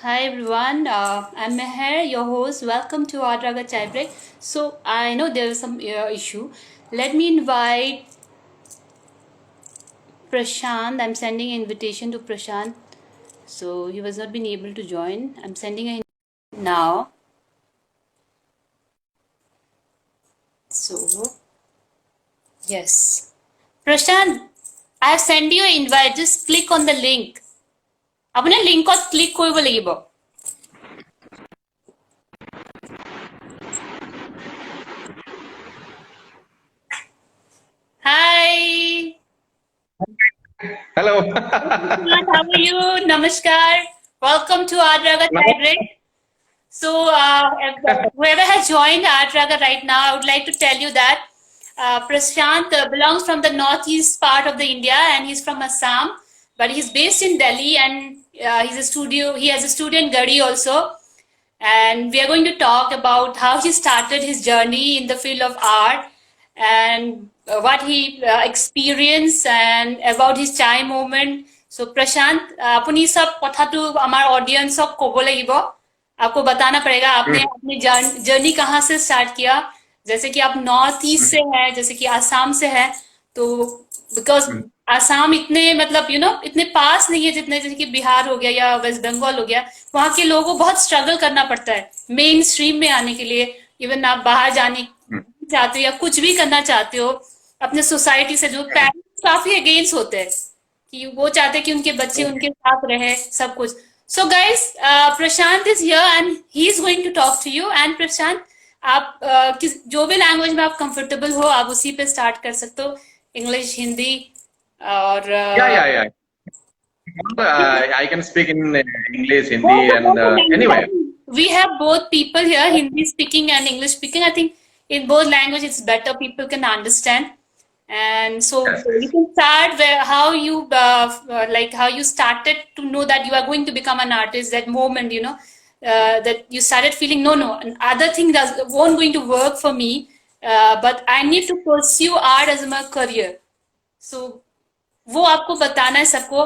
Hi everyone, I'm Meher, your host. Welcome to our Raga Chai Break. So I know there is some issue. Let me invite Prashant. I'm sending an invitation to Prashant. So he was not been able to join. I'm sending a now. So yes, Prashant, I have sent you an invite. Just click on the link. अपने link को click কৰিব লাগিব Hi. Hello. How are you? Namaskar. Welcome to Art Raga Chai Break. So, whoever has joined Art Raga right now, I would like to tell you that Prashant belongs from the northeast part of the India, and he's from Assam, but he's based in Delhi, and he's a studio. He has a studio in Garhi also, and we are going to talk about how he started his journey in the field of art and what he experienced and about his chai moment. So Prashant, अपनी सब कथा तो हमारे audience सब को बोलेगी आपको बताना पड़ेगा आपने अपनी जर्नी कहाँ से स्टार्ट किया जैसे कि आप नॉर्थ ईस्ट से हैं जैसे कि आसाम से है तो बिकॉज आसाम इतने मतलब इतने पास नहीं है जितने जैसे कि बिहार हो गया या वेस्ट बंगाल हो गया वहां के लोगों को बहुत स्ट्रगल करना पड़ता है मेन स्ट्रीम में आने के लिए इवन आप बाहर जाने चाहते हो या कुछ भी करना चाहते हो अपने सोसाइटी से जो पेरेंट्स काफी अगेंस्ट होते हैं कि वो चाहते हैं कि उनके बच्चे उनके साथ रहे सब कुछ so guys Prashant is here and he is going to talk to you and Prashant आप जो भी लैंग्वेज में आप कंफर्टेबल हो आप उसी पे स्टार्ट कर सकते हो इंग्लिश हिंदी और Yeah. I can speak in English, Hindi, and anyway. We have both people here, Hindi speaking and English speaking. I think in both languages it's better people can understand. And so Yes. you can start where how you like how you started to know that you are going to become an artist. That moment, that you started feeling no, other thing won't going to work for me. But I need to pursue art as my career. So वो आपको बताना है सबको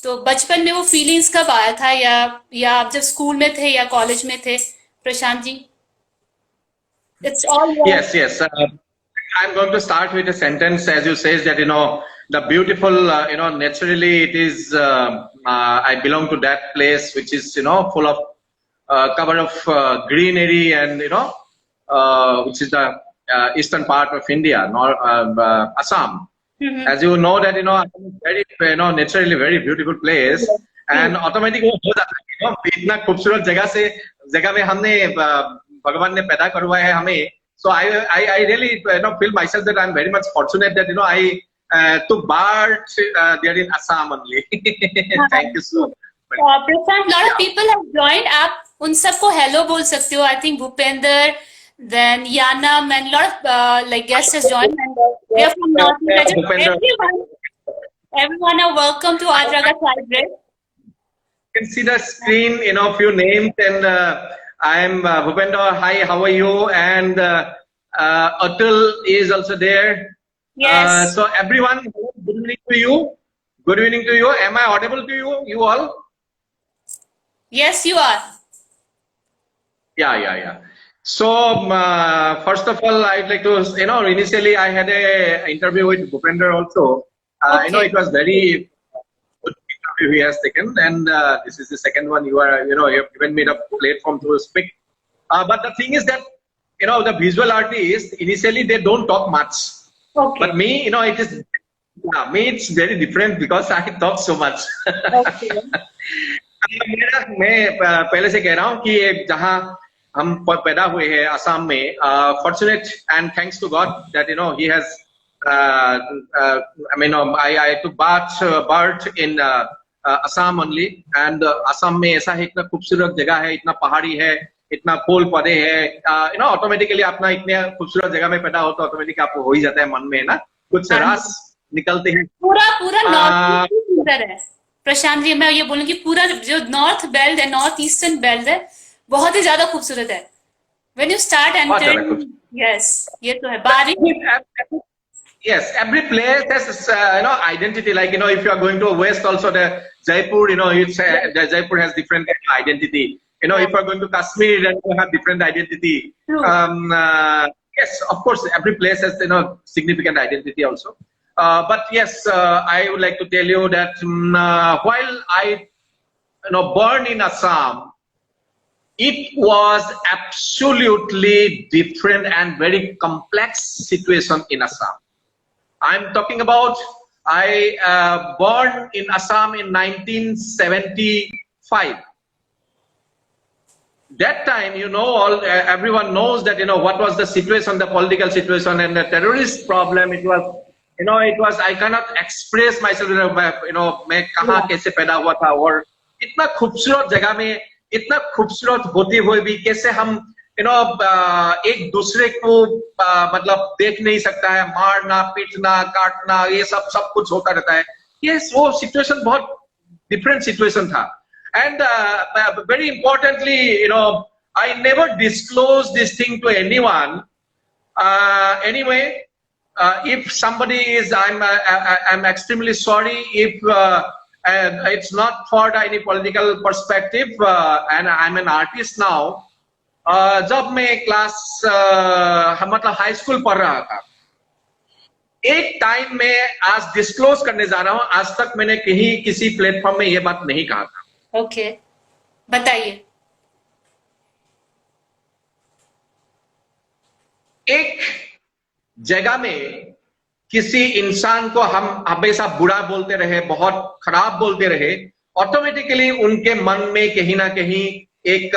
तो बचपन में वो feelings कब आया था या आप जब स्कूल में थे या कॉलेज में थे Prashant ji it's all Yes. I'm going to start with a sentence, as you says that the beautiful, naturally it is. I belong to that place which is full of cover of greenery and which is the eastern part of India, Assam. As you know that Assam is very naturally very beautiful place and automatically हो जाता है इतना खूबसूरत जगह में हमने भगवान ने पैदा करवाया है हमें so I really feel myself that I'm very much fortunate that I took birth there in Assam only. Thank you so much. Prashant lot of people have joined आप उन सबको हेलो बोल सकते हो I think Bhupendra then Yanam and lot of like guests has joined and we are from North India. Everyone are welcome to Adraga Chai Break. You can see the screen, few names, and I am Bhupendra. Hi, how are you? And Atul is also there. Yes. So everyone, good evening to you. Good evening to you. Am I audible to you? You all? Yes, you are. Yeah. So first of all, I'd like to, initially I had a interview with Bhupendra also. Okay. It was very good interview he has taken, and this is the second one. You have given me the platform to speak. But the thing is that, the visual artists initially they don't talk much. Okay. But me, it's very different because I talk so much. Okay. मैं पहले से कह रहा हूँ कि जहाँ हम पैदा हुए हैं असम में fortunate and thanks to God that he has I took birth in Assam only and Assam में ऐसा है इतना खूबसूरत जगह है इतना पहाड़ी है इतना फूल पौधे है ऑटोमेटिकली अपना इतने खूबसूरत जगह में पैदा हो तो ऑटोमेटिकली आपको हो ही जाता है मन में ना कुछ रास निकलते हैं पूरा नॉर्थ सुंदर है प्रशांत जी मैं ये बोलूंगी पूरा जो नॉर्थ बेल्ट है नॉर्थ ईस्टर्न बेल्ट है बहुत ही ज्यादा खूबसूरत है when you start entering yes ये तो है बारिश Yes, every place has identity. Like if you are going to west, also the Jaipur, it's the Jaipur has different kind of identity. If you are going to Kashmir, then you have different identity. True. Yes, of course, every place has significant identity also. But yes, I would like to tell you that while I born in Assam, it was absolutely different and very complex situation in Assam. I'm talking about I born in Assam in 1975. That time, everyone knows that what was the situation, the political situation, and the terrorist problem. It was, I cannot express myself. मैं कहाँ कैसे पैदा हुआ था और इतना खूबसूरत जगह में इतना खूबसूरत होते हुए भी कैसे हम एक दूसरे को मतलब देख नहीं सकता है, मारना पीटना काटना ये सब कुछ होता रहता है. ये वो सिचुएशन बहुत डिफरेंट सिचुएशन था. And very importantly, I never disclose this thing to anyone. Anyway, if somebody is, I'm extremely sorry if it's not for any political perspective, and I'm an artist now. जब मैं class मतलब high school पढ़ रहा था, एक time में आज disclose करने जा रहा हूं, आज तक मैंने कहीं किसी प्लेटफॉर्म में ये बात नहीं कहा था. ओके, बताइए. एक जगह में किसी इंसान को हम हमेशा बुरा बोलते रहे, बहुत खराब बोलते रहे, ऑटोमेटिकली उनके मन में कहीं ना कहीं एक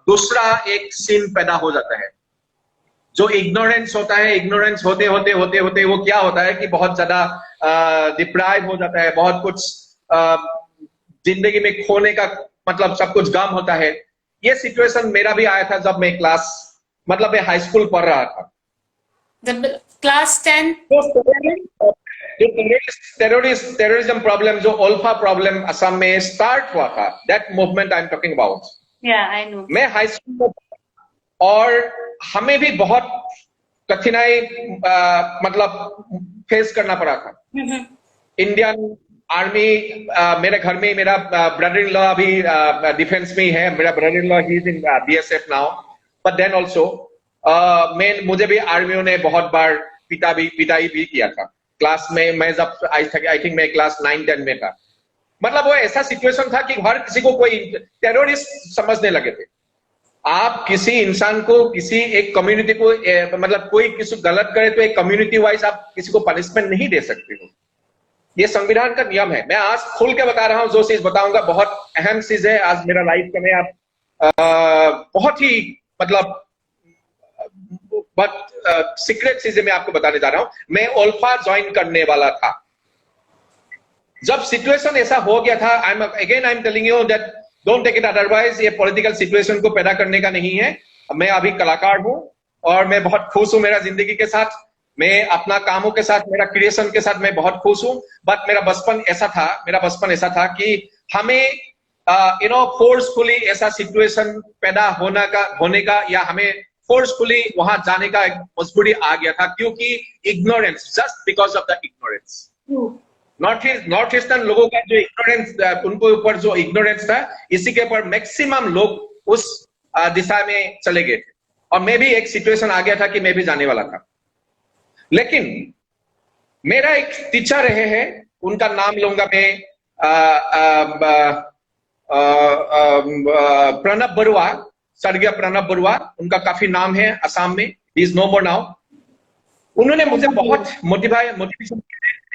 दूसरा एक सीन पैदा हो जाता है. जो इग्नोरेंस होता है, इग्नोरेंस होते होते होते होते वो क्या होता है कि बहुत ज्यादा डिप्राइव हो जाता है, बहुत कुछ जिंदगी में खोने का मतलब सब कुछ गम होता है. ये सिचुएशन मेरा भी आया था जब मैं मतलब मैं हाई स्कूल पढ़ रहा था. क्लास 10. टेररिज्म प्रॉब्लम जो अल्फा प्रॉब्लम असम में स्टार्ट हुआ था, that movement I am talking about. I know. मैं हाई स्कूल में और हमें भी बहुत कठिनाई मतलब फेस करना पड़ा था. इंडियन आर्मी, मेरे घर में मेरा ब्रदर इन लॉ अभी डिफेंस में ही है. मेरा ब्रदर इन लॉ ही is in BSF now, but then also मुझे भी आर्मियों ने बहुत बार पिटाई भी किया था. क्लास में मैं जब आई थिंक मैं क्लास 9-10 में था. मतलब वो ऐसा सिचुएशन था कि हर किसी को कोई टेररिस्ट समझने लगे थे. आप किसी इंसान को, किसी एक कम्युनिटी को मतलब कोई किसी गलत करे तो एक कम्युनिटी वाइज आप किसी को पनिशमेंट नहीं दे सकते हो. ये संविधान का नियम है. मैं आज खोल के बता रहा हूँ, जो चीज बताऊंगा बहुत अहम चीज है आज मेरा लाइफ का. मैं आप बहुत ही मतलब बहुत सीक्रेट चीजें मैं आपको बताने जा रहा हूँ. मैं अल्फा ज्वाइन करने वाला था. जब सिचुएशन ऐसा हो गया था, I am telling you that don't take it otherwise. ये पॉलिटिकल सिचुएशन को पैदा करने का नहीं है. मैं अभी कलाकार हूँ और मैं बहुत खुश हूँ मेरा जिंदगी के साथ. मैं अपना कामों के साथ, मेरा क्रिएशन के साथ मैं बहुत खुश हूँ. बट मेरा बचपन ऐसा था कि हमें फोर्सफुली ऐसा सिचुएशन पैदा होने का या हमें फोर्सफुली वहां जाने का एक मजबूरी आ गया था, क्योंकि ignorance, just because of the ignorance. North eastern लोगों का जो इग्नोरेंस, उनको ऊपर जो इग्नोरेंस था, इसी के ऊपर मैक्सिमम लोग उस दिशा में चले गए थे. और मैं भी एक सिचुएशन आ गया था कि मैं भी जाने वाला था. लेकिन मेरा एक टीचर रहे हैं, उनका नाम लूंगा मैं, प्रणब बरुआ, स्वर्गीय प्रणब बरुआ. उनका काफी नाम है असम में. He is no more now. उन्होंने मुझे बहुत मोटिवेशन,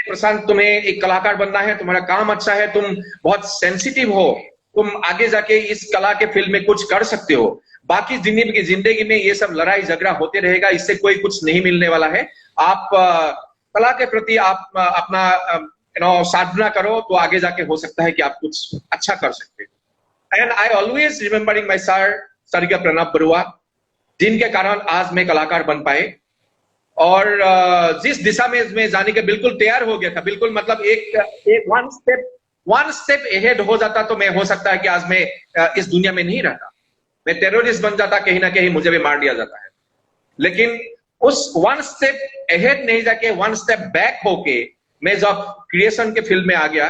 प्रशांत तुम्हें एक कलाकार बनना है, तुम्हारा काम अच्छा है, तुम बहुत सेंसिटिव हो, तुम आगे जाके इस कला के फील्ड में कुछ कर सकते हो. बाकी जिंदगी में ये सब लड़ाई झगड़ा होते रहेगा, इससे कोई कुछ नहीं मिलने वाला है. आप कला के प्रति आप अपना साधना करो तो आगे जाके हो सकता है कि आप कुछ अच्छा कर सकते हो. And I always remembering my sir, स्वर्गीय प्रणब बरुआ, जिनके कारण आज मैं कलाकार बन पाए. और जिस दिशा में मैं जाने के बिल्कुल तैयार हो गया था, बिल्कुल मतलब एक वन स्टेप अहेड हो जाता तो मैं, हो सकता है कि आज मैं इस दुनिया में नहीं रहता. मैं टेररिस्ट बन जाता, कहीं ना कहीं मुझे भी मार दिया जाता है. लेकिन उस वन स्टेप अहेड नहीं जाके वन स्टेप बैक होके मैं जब क्रिएशन के फील्ड में आ गया,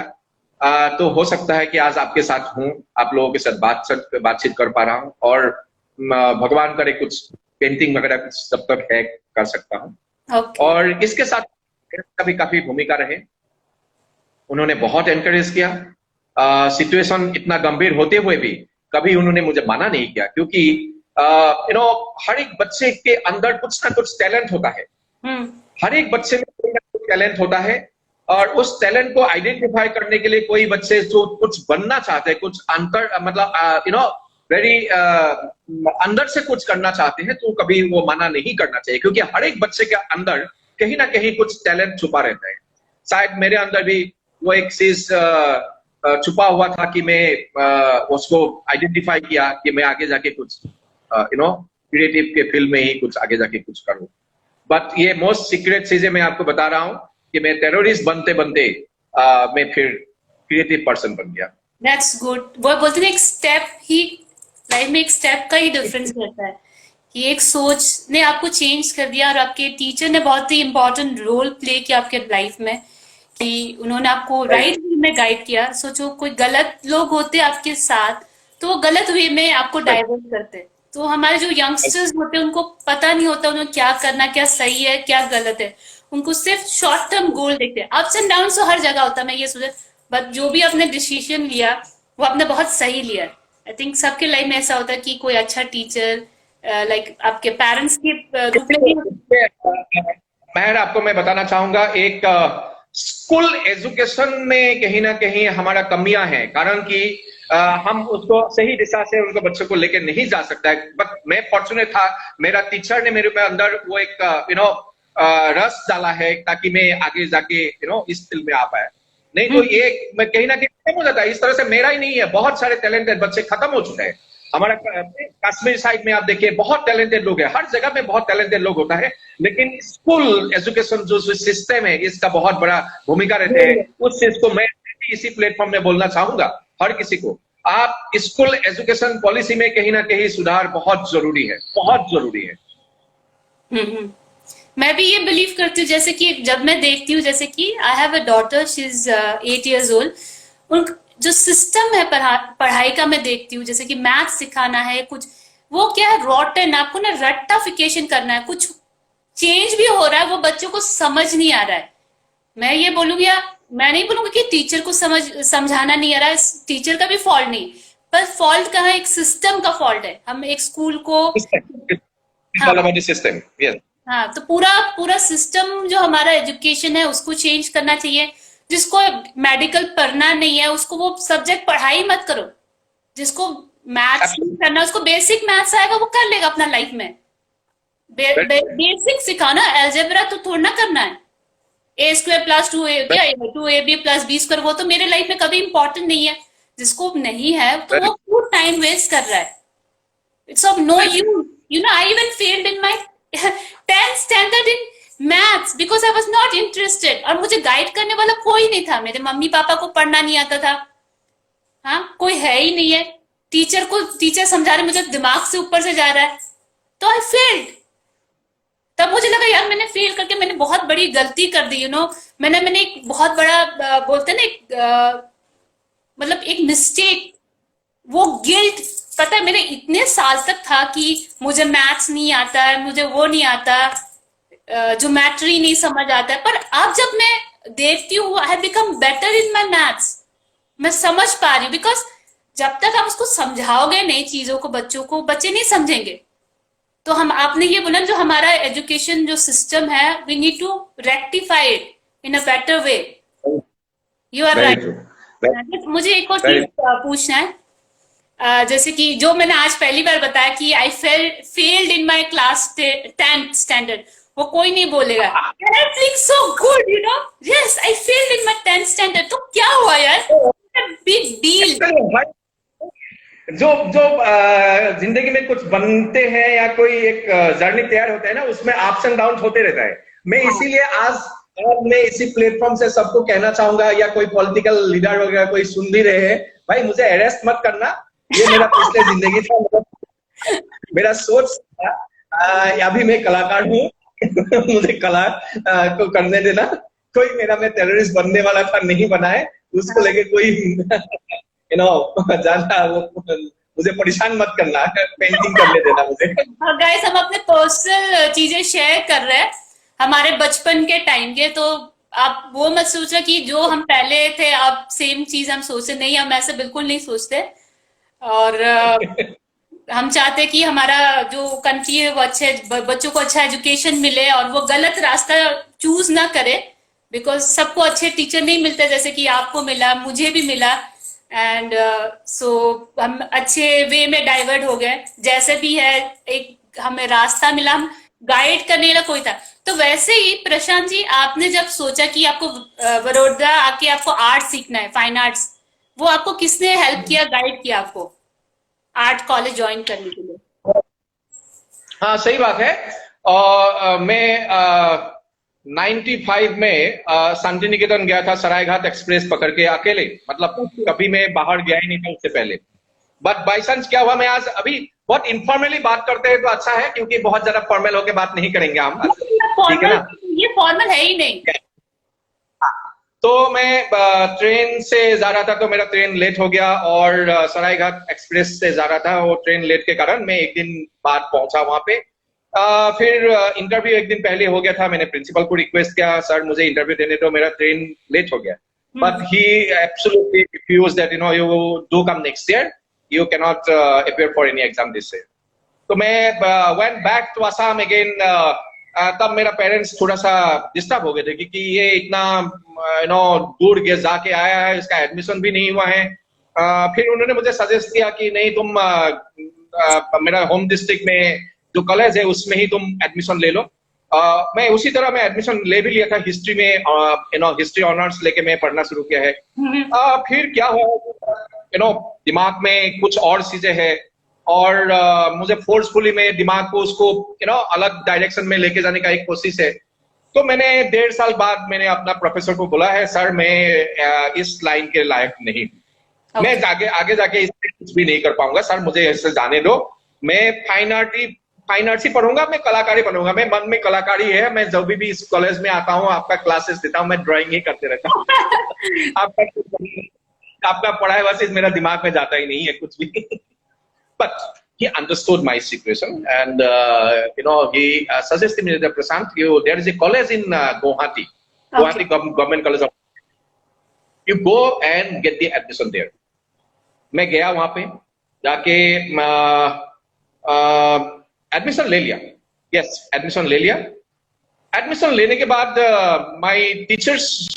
तो हो सकता है कि आज आपके साथ हूं, आप लोगों के साथ बातचीत कर पा रहा हूं, और भगवान करे कुछ पेंटिंग वगैरह कुछ जब तक है कर सकता हूं। Okay. और इसके साथ का भी काफी भूमिका रहे, उन्होंने बहुत एनकरेज किया। सिचुएशन इतना गंभीर होते हुए भी कभी उन्होंने मुझे माना नहीं किया, क्योंकि हर एक बच्चे के अंदर कुछ ना कुछ टैलेंट होता है। हर एक बच्चे में कोई ना कुछ टैलेंट होता है, और उस टैलेंट को आइडेंटिफाई करने के लिए कोई बच्चे जो कुछ बनना चाहते हैं, कुछ मतलब वेरी अंदर से कुछ करना चाहते हैं, तो कभी वो मना नहीं करना चाहिए, क्योंकि हर एक बच्चे के अंदर कहीं ना कहीं कुछ टैलेंट छुपा रहता है। शायद मेरे अंदर भी वो एक चीज छुपा हुआ था कि मैं उसको आइडेंटिफाई किया कि मैं आगे जाके कुछ क्रिएटिव के फील्ड में ही कुछ आगे जाके कुछ करूं। बट ये मोस्ट सीक्रेट चीजें मैं आपको बता रहा हूं कि मैं टेररिस्ट बनते बनते मैं फिर क्रिएटिव पर्सन बन गया। That's good. वो बोलते हैं एक स्टेप ही लाइफ में, एक स्टेप का ही डिफरेंस रहता है कि एक सोच ने आपको चेंज कर दिया, और आपके टीचर ने बहुत ही इम्पोर्टेंट रोल प्ले किया आपके लाइफ में, कि उन्होंने आपको राइट वे में गाइड किया। सोचो कोई गलत लोग होते आपके साथ तो वो गलत वे में आपको डाइवर्ट करते। तो हमारे जो यंगस्टर्स होते हैं उनको पता नहीं होता उन्हें क्या करना, क्या सही है क्या गलत है, उनको सिर्फ शॉर्ट टर्म गोल देखते हैं। अप्स एंड डाउन तो हर जगह होता है, मैं ये सोचा, बट जो भी आपने डिसीजन लिया वो आपने बहुत सही लिया। आई थिंक सबके लाइफ में ऐसा होता है कि कोई अच्छा टीचर लाइक आपके पेरेंट्स के रूप में। आपको मैं बताना चाहूंगा, एक स्कूल एजुकेशन में कहीं ना कहीं हमारा कमियां हैं, कारण कि हम उसको सही दिशा से उनको बच्चों को लेकर नहीं जा सकता है। बट मैं फॉर्चुनेट था, मेरा टीचर ने मेरे अंदर वो एक रस डाला है ताकि मैं आगे जाके इस फील्ड में आ पाया। नहीं तो ये मैं कहीं ना कहीं खत्म हो जाता है। इस तरह से मेरा ही नहीं है, बहुत सारे टैलेंटेड बच्चे खत्म हो चुके हैं। हमारा कश्मीर साइड में आप देखिए बहुत टैलेंटेड लोग हैं, हर जगह में बहुत टैलेंटेड लोग होता है, लेकिन स्कूल एजुकेशन जो सिस्टम है इसका बहुत बड़ा भूमिका रहते हैं। उस चीज को मैं इसी प्लेटफॉर्म में बोलना चाहूंगा हर किसी को, आप स्कूल एजुकेशन पॉलिसी में कहीं ना कहीं सुधार बहुत जरूरी है, बहुत जरूरी है। मैं भी ये बिलीव करती हूँ, जैसे कि जब मैं देखती हूँ, जैसे कि I have a daughter, she is 8 years old, उन जो सिस्टम है पढ़ाई का मैं देखती हूँ, जैसे कि मैथ सिखाना है कुछ, वो क्या है रॉटन, आपको ना रट्टाफिकेशन करना है, कुछ चेंज भी हो रहा है वो बच्चों को समझ नहीं आ रहा है। मैं ये बोलूंगी, मैं नहीं बोलूंगी कि टीचर को समझाना नहीं आ रहा है, टीचर का भी फॉल्ट नहीं, पर फॉल्ट कहाँ, एक सिस्टम का फॉल्ट है। हम एक स्कूल को सिस्टम, हाँ, तो पूरा सिस्टम जो हमारा एजुकेशन है उसको चेंज करना चाहिए। जिसको मेडिकल पढ़ना नहीं है उसको वो सब्जेक्ट पढ़ाई मत करो। जिसको मैथ्स करना उसको बेसिक मैथ्स आएगा वो कर लेगा अपना लाइफ में। बेसिक सिखाओ ना, अलजेब्रा तो थोड़ा ना करना है। a² + 2ab + b², वो तो मेरे लाइफ में कभी इंपॉर्टेंट नहीं है। जिसको नहीं है तो वो खूब टाइम वेस्ट कर रहा है। It's of no use. I even failed in my 10th standard in maths because I was not interested, और मुझे गाइड करने वाला कोई नहीं था। मेरे मम्मी पापा को पढ़ना नहीं आता था, हाँ कोई है ही नहीं है। टीचर समझा रहे, मुझे दिमाग से ऊपर से जा रहा है, तो आई फेल्ड। तब मुझे लगा यार मैंने फेल करके मैंने बहुत बड़ी गलती कर दी। मैंने एक बहुत बड़ा बोलते ना मतलब एक मिस्टेक, वो गिल्ट, पता है मेरे इतने साल तक था कि मुझे मैथ्स नहीं आता है, मुझे वो नहीं आता, ज्योमेट्री नहीं समझ आता है। पर अब जब मैं देखती हूँ, I have become better in my maths, मैं समझ पा रही हूँ। बिकॉज जब तक आप उसको समझाओगे नई चीजों को बच्चों को, बच्चे नहीं समझेंगे। तो आपने ये बोला जो हमारा एजुकेशन जो सिस्टम है, we need to rectify it in a better way. You are right. मुझे एक और चीज पूछना है, जैसे कि जो मैंने आज पहली बार बताया कि I failed in my class 10th standard, वो कोई नहीं बोलेगा I feel so good, yes I failed in my 10th standard। तो क्या हुआ यार, बिग डील। जो जिंदगी में कुछ बनते हैं या कोई एक जर्नी तैयार होता है ना, उसमें अप्स एंड डाउन होते रहता है। मैं इसीलिए आज मैं इसी प्लेटफॉर्म से सबको कहना चाहूंगा, या कोई पॉलिटिकल लीडर वगैरह कोई सुन भी रहे हैं, भाई मुझे अरेस्ट मत करना। ये मेरा पिछले जिंदगी था, मेरा सोच था। अभी मैं कलाकार हूँ, मुझे कला को करने देना, कोई मेरा मैं टेररिस्ट बनने वाला था नहीं बना है, उसको लेके कोई ज्यादा वो मुझे परेशान मत करना, पेंटिंग करने देना मुझे। गाइस हम अपने पर्सनल चीजें शेयर कर रहे हैं हमारे बचपन के टाइम के, तो आप वो मत सोचना कि जो हम पहले थे अब सेम चीज हम सोचते, नहीं, हम ऐसे बिल्कुल नहीं सोचते। और हम चाहते कि हमारा जो कंट्री है वो अच्छे बच्चों को अच्छा एजुकेशन मिले और वो गलत रास्ता चूज ना करे, बिकॉज सबको अच्छे टीचर नहीं मिलते जैसे कि आपको मिला, मुझे भी मिला। एंड सो हम अच्छे वे में डाइवर्ट हो गए, जैसे भी है एक हमें रास्ता मिला, हम गाइड करने वाला कोई था। तो वैसे ही प्रशांत जी, आपने जब सोचा कि आपको बड़ौदा आके आपको आर्ट सीखना है, फाइन आर्ट्स, वो आपको किसने हेल्प किया, गाइड किया आपको आर्ट कॉलेज ज्वाइन करने के लिए? हाँ सही बात है। और मैं 95 में शांति निकेतन गया था, सरायघाट एक्सप्रेस पकड़ के अकेले, मतलब कभी मैं बाहर गया ही नहीं था उससे पहले। बट बाई चांस क्या हुआ, मैं आज अभी बहुत इनफॉर्मली बात करते हैं तो अच्छा है, क्योंकि बहुत ज्यादा फॉर्मल होकर बात नहीं करेंगे हम, ठीक है ना? ये फॉर्मल है ही नहीं। तो मैं ट्रेन से जा रहा था, तो मेरा ट्रेन लेट हो गया, और सरायघाट एक्सप्रेस से जा रहा था, वो ट्रेन लेट के कारण मैं एक दिन बाद पहुंचा वहां पे। फिर इंटरव्यू एक दिन पहले हो गया था, मैंने प्रिंसिपल को रिक्वेस्ट किया, सर मुझे इंटरव्यू देने दो, मेरा ट्रेन लेट हो गया। But he absolutely refuse that, you do come next year, you can not appear for any exam this year. तो मैं went back to Assam again. तब मेरा पेरेंट्स थोड़ा सा डिस्टर्ब हो गए थे, क्योंकि ये इतना दूर जाके आया है, इसका एडमिशन भी नहीं हुआ है। फिर उन्होंने मुझे सजेस्ट किया कि नहीं, तुम मेरा होम डिस्ट्रिक्ट में जो कॉलेज है उसमें ही तुम एडमिशन ले लो। मैं उसी तरह मैं एडमिशन ले भी लिया था हिस्ट्री में, हिस्ट्री ऑनर्स लेके मैं पढ़ना शुरू किया है। फिर क्या हुआ, दिमाग में कुछ और चीजें है, और मुझे फोर्सफुली में दिमाग को उसको अलग डायरेक्शन में लेके जाने का एक कोशिश है। तो मैंने 1.5 साल बाद मैंने अपना प्रोफेसर को बोला है, सर मैं इस लाइन के लायक नहीं हूँ, मैं आगे जाके इसमें कुछ भी नहीं कर पाऊंगा, सर मुझे ऐसे जाने दो, मैं फाइन आर्ट्स ही पढ़ूंगा, मैं कलाकारी बनूंगा, मैं मन में कलाकारी है, मैं जब भी इस कॉलेज में आता हूँ, आपका क्लासेस देता हूँ, मैं ड्राइंग ही करते रहता हूँ। आपका पढ़ाई वैसे मेरा दिमाग में जाता ही नहीं है कुछ भी। But he understood my situation, and he suggested me that, Prashant, there is a college in Guwahati, Guwahati Government College of, you go and get the admission there. मैं गया वहां पे, जाके एडमिशन ले लिया। यस, एडमिशन ले लिया। Admission लेने के बाद माय टीचर्स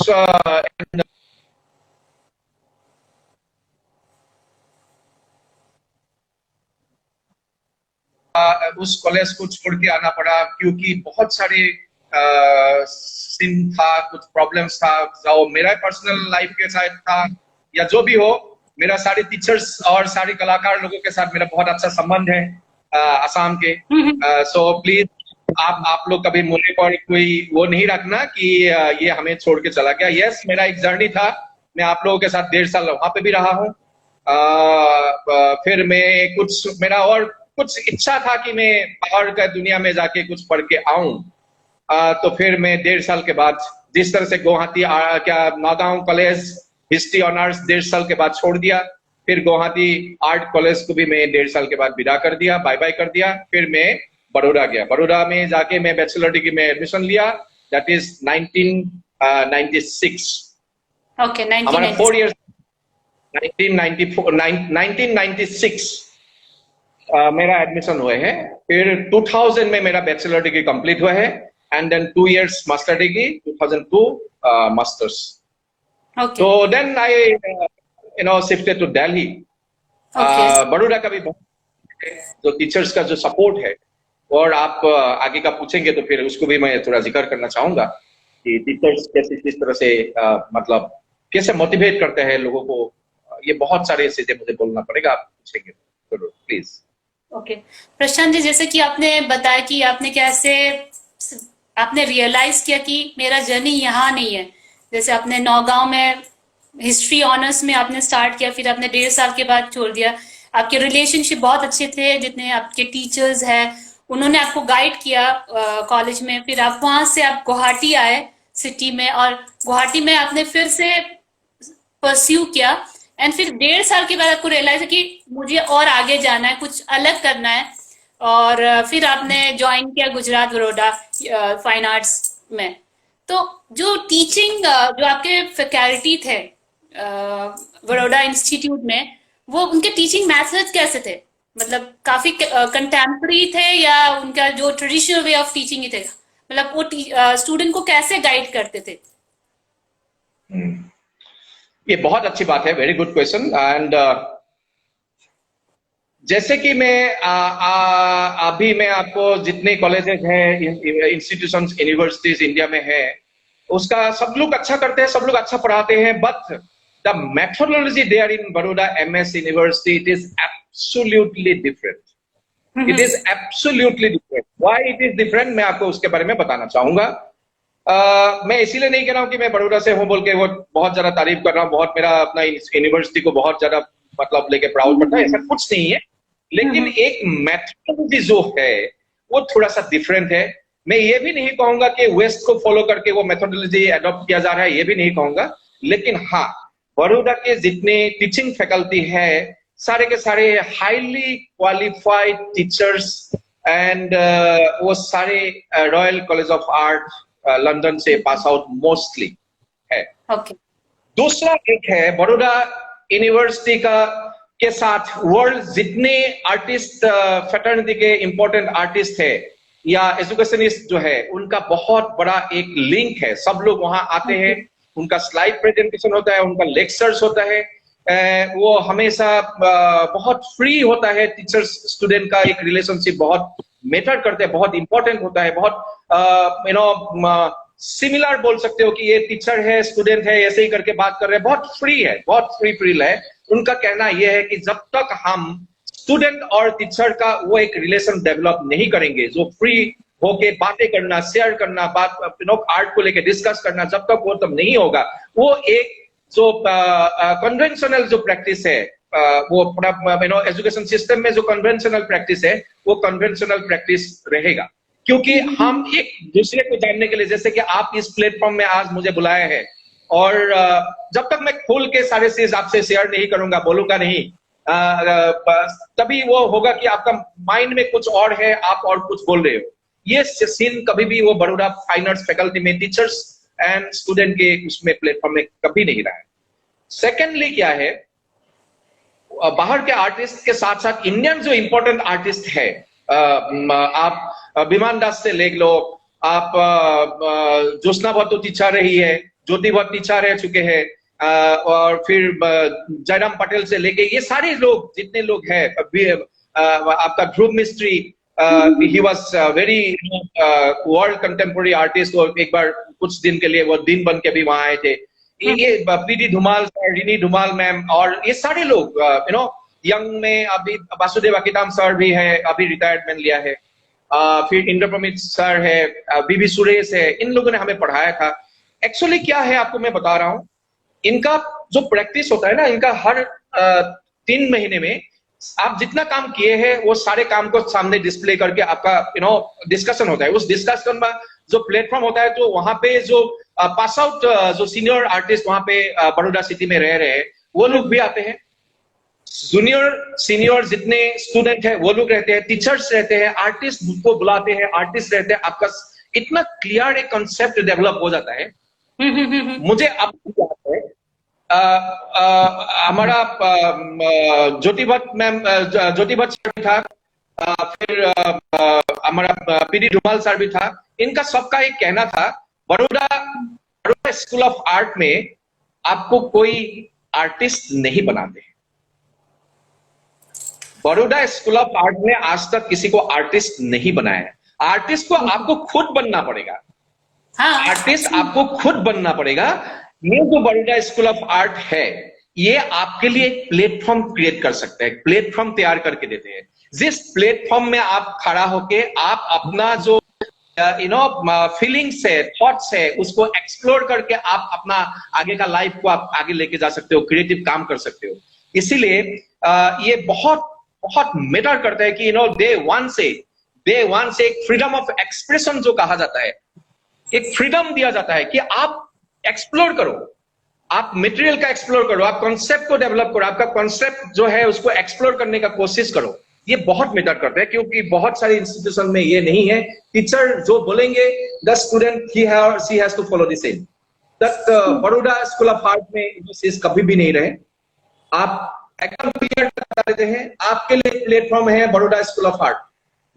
उस कॉलेज को छोड़ के आना पड़ा, क्योंकि बहुत सारे सीन था, कुछ प्रॉब्लम्स था, जो मेरा पर्सनल लाइफ के साथ था या जो भी हो, मेरा सारे टीचर्स और सारे कलाकार लोगों के साथ मेरा बहुत अच्छा संबंध है असम के। सो प्लीज आप लोग कभी मुझे पर कोई वो नहीं रखना कि ये हमें छोड़ के चला गया। यस, मेरा एक जर्नी था, मैं आप लोगों के साथ 1.5 साल वहां पे भी रहा हूँ। फिर मैं मेरा और कुछ इच्छा था कि मैं बाहर का दुनिया में जाके कुछ पढ़ के आऊं। तो फिर मैं 1.5 साल के बाद, जिस तरह से Guwahati Naugaon college history honours 1.5 साल के बाद छोड़ दिया, फिर गुवाहाटी आर्ट कॉलेज को भी मैं 1.5 साल के बाद विदा कर दिया, बाय बाय कर दिया। फिर मैं बड़ौदा गया, बड़ौदा में जाके मैं बैचलर डिग्री में एडमिशन लिया, दैट इज 1996। ओके, हमारा 4 इयर्स 1996 मेरा एडमिशन हुए है। फिर 2000 में मेरा बैचलर डिग्री कंप्लीट हुआ है, and then 2 years master degree, 2002 masters. तो then I shifted to Delhi. Baroda का भी जो टीचर्स का जो सपोर्ट है, और आप आगे का पूछेंगे तो फिर उसको भी मैं थोड़ा जिक्र करना चाहूंगा कि टीचर्स कैसे किस तरह से मतलब कैसे मोटिवेट करते हैं लोगों को। ये बहुत सारे चीजें मुझे बोलना पड़ेगा, आप पूछेंगे तो प्लीज। ओके प्रशांत जी, जैसे कि आपने बताया कि आपने कैसे आपने रियलाइज किया कि मेरा जर्नी यहाँ नहीं है, जैसे आपने नौगांव में हिस्ट्री ऑनर्स में आपने स्टार्ट किया, फिर आपने 1.5 साल के बाद छोड़ दिया। आपके रिलेशनशिप बहुत अच्छे थे, जितने आपके टीचर्स हैं उन्होंने आपको गाइड किया कॉलेज में, फिर आप वहां से आप गुवाहाटी आए सिटी में, और गुवाहाटी में आपने फिर से परस्यू किया, एंड फिर 1.5 साल के बाद आपको रियलाइज है कि मुझे और आगे जाना है, कुछ अलग करना है, और फिर आपने ज्वाइन किया गुजरात बड़ौदा फाइन आर्ट्स में। तो जो टीचिंग जो आपके फैकल्टी थे बड़ौदा इंस्टीट्यूट में, वो उनके टीचिंग मेथड्स कैसे थे? मतलब काफी कंटेम्प्रेरी थे या उनका जो ट्रेडिशनल वे ऑफ टीचिंग ही थे? मतलब वो स्टूडेंट को कैसे गाइड करते थे? ये बहुत अच्छी बात है, वेरी गुड क्वेश्चन। एंड जैसे कि अभी मैं आपको जितने कॉलेजेस हैं, इंस्टीट्यूशंस, यूनिवर्सिटीज इंडिया में है, उसका सब लोग अच्छा करते हैं, सब लोग अच्छा पढ़ाते हैं, but the methodology there in Baroda MS university it is absolutely different. It is absolutely different. Why it is different, मैं आपको उसके बारे में बताना चाहूंगा। मैं इसीलिए नहीं कह रहा हूं कि मैं बड़ौदा से हूं बोल के वो बहुत ज्यादा तारीफ कर रहा हूं, बहुत मेरा अपना यूनिवर्सिटी को बहुत ज्यादा मतलब लेके प्राउड करता है, ऐसा कुछ नहीं है। लेकिन एक मेथोडोलॉजी जो है वो थोड़ा सा डिफरेंट है। मैं ये भी नहीं कहूंगा कि वेस्ट को फॉलो करके वो मेथोडोलॉजी अडॉप्ट किया जा रहा है, ये भी नहीं कहूंगा। लेकिन हाँ, बड़ौदा के जितने टीचिंग फैकल्टी है, सारे के सारे हाईली क्वालिफाइड टीचर्स, एंड वो सारे royal college of art London से पास आउट मोस्टली है। Okay. दूसरा एक है बड़ौदा यूनिवर्सिटी का के साथ वर्ल्ड जितने आर्टिस्ट फ्रेटर्निटी के इंपॉर्टेंट आर्टिस्ट है या एजुकेशनिस्ट जो है, उनका बहुत बड़ा एक लिंक है। सब लोग वहां आते हैं, उनका स्लाइड प्रेजेंटेशन होता है, उनका लेक्चर्स होता है, वो हमेशा बहुत फ्री होता है। टीचर्स स्टूडेंट का एक रिलेशनशिप बहुत मैटर करते हैं, बहुत इंपॉर्टेंट होता है, बहुत सिमिलर बोल सकते हो कि ये टीचर है स्टूडेंट है ऐसे ही करके बात कर रहे हैं, बहुत फ्री है, बहुत फ्री है। उनका कहना यह है कि जब तक हम स्टूडेंट और टीचर का वो एक रिलेशन डेवलप नहीं करेंगे, जो फ्री होके बातें करना, शेयर करना, बात आर्ट को लेके डिस्कस करना, जब तक वो तब नहीं होगा, वो एक जो कन्वेंशनल जो प्रैक्टिस है, वो एजुकेशन सिस्टम में जो कन्वेंशनल प्रैक्टिस है, वो कन्वेंशनल प्रैक्टिस रहेगा। क्योंकि हम एक दूसरे को जानने के लिए, जैसे कि आप इस प्लेटफॉर्म में आज मुझे बुलाए हैं, और जब तक मैं खोल के सारे चीज आपसे शेयर नहीं करूंगा, बोलूंगा नहीं, तभी वो होगा कि आपका माइंड में कुछ और है, आप और कुछ बोल रहे हो। ये सीन कभी भी वो बड़ौदा फाइन आर्ट्स फैकल्टी में टीचर्स एंड स्टूडेंट के उसमें प्लेटफॉर्म में कभी नहीं रहा है। सेकेंडली क्या है, बाहर के आर्टिस्ट के साथ साथ इंडियन जो इंपॉर्टेंट आर्टिस्ट है, आप विमान दास से ले लो, आप ज्योत्सना भट्ट टीचर रही है, ज्योति भट्ट टीचर रह चुके हैं, और फिर जयराम पटेल से लेके ये सारे लोग जितने लोग हैं, आपका ध्रुव मिस्त्री, he was very world contemporary artist, और एक बार कुछ दिन के लिए वो दिन बन के भी वहां आए थे। ये PD Dhumal sir, Rini Dhumal ma'am, और ये सारे लोग यंग में अभी वासुदेव अकिताम सर भी है, अभी रिटायरमेंट लिया है, फिर इंद्रप्रमित सर है, बीबी सुरेश है, इन लोगों ने हमें पढ़ाया था। एक्चुअली क्या है आपको मैं बता रहा हूं, इनका जो प्रैक्टिस होता है ना, इनका हर 3 महीने में आप जितना काम किए हैं वो सारे काम को सामने डिस्प्ले करके आपका डिस्कशन होता है। उस डिस्कशन में जो प्लेटफॉर्म होता है, तो वहां पे जो पास आउट जो सीनियर आर्टिस्ट वहां पे बड़ौदा सिटी में रह रहे हैं, वो लोग भी आते हैं, जूनियर सीनियर जितने स्टूडेंट है वो लोग रहते हैं, टीचर्स रहते हैं, आर्टिस्ट को बुलाते हैं, आर्टिस्ट रहते हैं। आपका इतना क्लियर एक कंसेप्ट डेवलप हो जाता है। मुझे अब याद है, हमारा ज्योति भट्ट मैम, ज्योति भट्ट सर भी था, फिर हमारा पीडी धुमाल सर भी था। इनका सबका एक कहना था, बड़ौदा स्कूल ऑफ आर्ट में आपको कोई आर्टिस्ट नहीं बनाते। बड़ौदा स्कूल ऑफ आर्ट ने आज तक किसी को आर्टिस्ट नहीं बनाया। आर्टिस्ट को आपको खुद बनना पड़ेगा। हाँ। आर्टिस्ट आपको खुद बनना पड़ेगा। ये जो बड़ौदा स्कूल ऑफ आर्ट है, ये आपके लिए एक प्लेटफॉर्म क्रिएट कर सकते हैं, प्लेटफॉर्म तैयार करके देते हैं। जिस प्लेटफॉर्म में आप खड़ा होके आप अपना जो फीलिंग्स है, थॉट्स है, उसको एक्सप्लोर करके आप अपना आगे का लाइफ को आप आगे लेके जा सकते हो, क्रिएटिव काम कर सकते हो। इसीलिए ये बहुत बहुत मैटर करता है कि डे 1 से डे वन से एक फ्रीडम ऑफ एक्सप्रेशन जो कहा जाता है, एक फ्रीडम दिया जाता है कि आप एक्सप्लोर करो, आप मटेरियल का एक्सप्लोर करो, आप कॉन्सेप्ट को डेवलप करो, आपका कॉन्सेप्ट जो है उसको एक्सप्लोर करने का कोशिश करो। ये बहुत मैटर करता है, क्योंकि बहुत सारे इंस्टीट्यूशन में ये नहीं है। टीचर जो बोलेंगे द स्टूडेंट ही और she has to follow the same. That Baroda school of art में ये चीज कभी भी नहीं रहे। आप एकदम क्लियर बता देते हैं, आपके लिए प्लेटफॉर्म है Baroda school of art,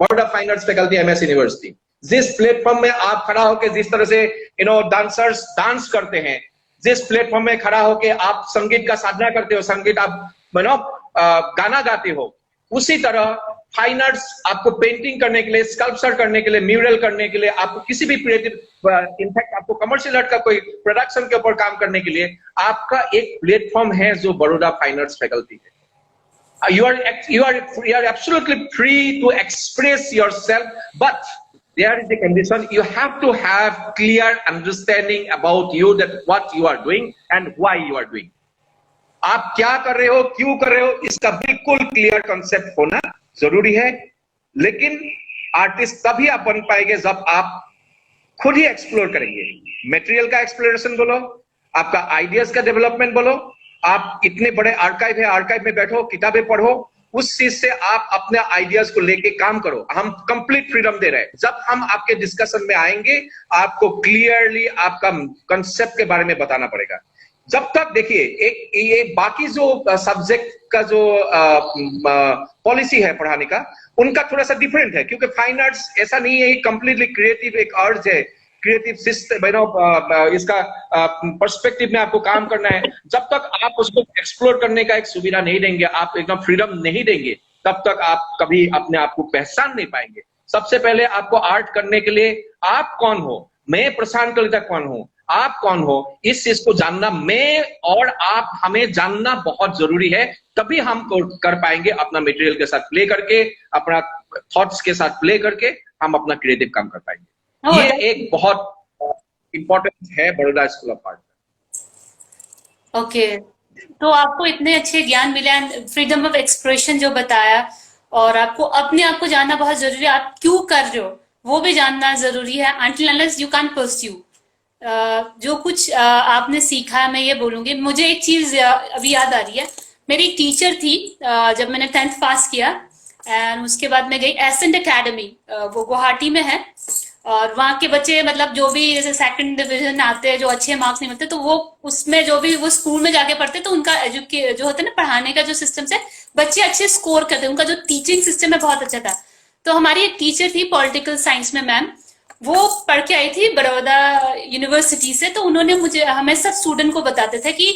Baroda fine arts faculty MS university. जिस प्लेटफॉर्म में आप खड़ा होकर जिस तरह से डांसर्स डांस करते हैं, जिस प्लेटफॉर्म में खड़ा होकर आप संगीत का साधना करते हो, संगीत आप गाना गाते हो, उसी तरह फाइन आर्ट्स आपको पेंटिंग करने के लिए, स्कल्पचर करने के लिए, म्यूरल करने के लिए, आपको किसी भी क्रिएटिव, इनफैक्ट आपको कमर्शियल आर्ट का कोई प्रोडक्शन के ऊपर काम करने के लिए आपका एक प्लेटफॉर्म है जो बड़ौदा फाइन आर्ट्स फैकल्टी है। You are absolutely free to express yourself, but there is a condition. You have to have clear understanding about you, that what you are doing and why you are doing. आप क्या कर रहे हो, क्यों कर रहे हो, इसका बिल्कुल क्लियर कॉन्सेप्ट होना जरूरी है। लेकिन आर्टिस्ट तभी आप बन पाएंगे जब आप खुद ही एक्सप्लोर करेंगे। मटेरियल का एक्सप्लोरेशन बोलो, आपका आइडियाज का डेवलपमेंट बोलो, आप इतने बड़े आर्काइव है, आर्काइव में बैठो, किताबें पढ़ो, उस चीज से आप अपने आइडियाज को लेके काम करो। हम कंप्लीट फ्रीडम दे रहे हैं। जब हम आपके डिस्कशन में आएंगे, आपको क्लियरली आपका कंसेप्ट के बारे में बताना पड़ेगा। जब तक देखिए, एक ये बाकी जो सब्जेक्ट का जो पॉलिसी है पढ़ाने का, उनका थोड़ा सा डिफरेंट है, क्योंकि फाइन आर्ट्स ऐसा नहीं है, कंप्लीटली क्रिएटिव एक अर्ज है, क्रिएटिव सिस्टम, इसका पर्सपेक्टिव में आपको काम करना है। जब तक आप उसको एक्सप्लोर करने का एक सुविधा नहीं देंगे, आप एकदम फ्रीडम नहीं देंगे, तब तक आप कभी अपने आप को पहचान नहीं पाएंगे। सबसे पहले आपको आर्ट करने के लिए आप कौन हो, मैं प्रशांत कलिता कौन हूं, आप कौन हो, इस चीज को जानना, मैं और आप, हमें जानना बहुत जरूरी है। तभी हम कर पाएंगे अपना मटेरियल के साथ प्ले करके, अपना थॉट्स के साथ प्ले करके हम अपना क्रिएटिव काम कर पाएंगे। ये एक बहुत इंपॉर्टेंट है Baroda school of art. Okay, तो आपको इतने अच्छे ज्ञान मिले, फ्रीडम ऑफ एक्सप्रेशन जो बताया, और आपको अपने आप को जानना बहुत जरूरी है, आप क्यों कर रहे हो वो भी जानना जरूरी है। until unless you can't pursue, जो कुछ आपने सीखा, मैं ये बोलूंगी, मुझे एक चीज अभी याद आ रही है। मेरी एक टीचर थी जब मैंने 10th पास किया, एंड उसके बाद मैं गई एसेंट अकेडमी, वो गुवाहाटी में है, और वहाँ के बच्चे मतलब जो भी जैसे सेकंड डिवीजन आते हैं, जो अच्छे मार्क्स नहीं मिलते, तो वो उसमें जो भी वो स्कूल में जाके पढ़ते, तो उनका जो होता है ना पढ़ाने का जो सिस्टम से बच्चे अच्छे स्कोर करते, उनका जो टीचिंग सिस्टम है बहुत अच्छा था। तो हमारी एक टीचर थी पॉलिटिकल साइंस में मैम, वो पढ़ के आई थी बड़ौदा यूनिवर्सिटी से। तो उन्होंने मुझे, हमें सब स्टूडेंट को बताते थे कि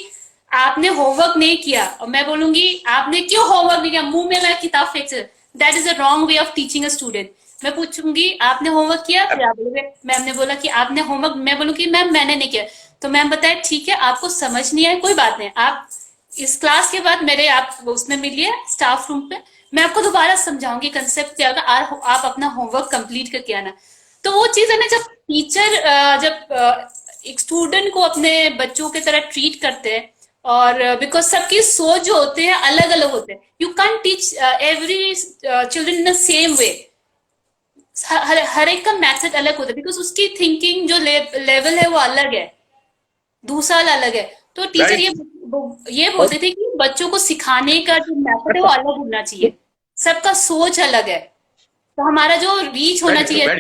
आपने होमवर्क नहीं किया, और मैं बोलूंगी आपने क्यों होमवर्क नहीं किया, मुंह में मैं किताब फेंक, that is a wrong way of teaching a student. मैं पूछूंगी आपने होमवर्क किया, फिर आप बोलोगे, मैम ने बोला कि आपने होमवर्क, मैं बोलूंगी मैम मैंने नहीं किया, तो मैम बताए ठीक है आपको समझ नहीं आया, कोई बात नहीं, आप इस क्लास के बाद मेरे आप उसमें मिलिए स्टाफ रूम पे, मैं आपको दोबारा समझाऊंगी कंसेप्ट क्या होगा, आप अपना होमवर्क कंप्लीट करके आना। तो वो चीज है ना, जब टीचर जब एक स्टूडेंट को अपने बच्चों की तरह ट्रीट करते हैं, और बिकॉज सबकी सोच जो होते हैं अलग अलग होते हैं, you can teach every children in the same way, हर एक का मेथड अलग होता है, बिकॉज उसकी थिंकिंग जो लेवल है वो अलग है, दूसरा अलग है। तो टीचर ये बोलते थे कि बच्चों को सिखाने का जो मेथड है वो अलग होना चाहिए, सबका सोच अलग है, तो हमारा जो रीच होना चाहिए।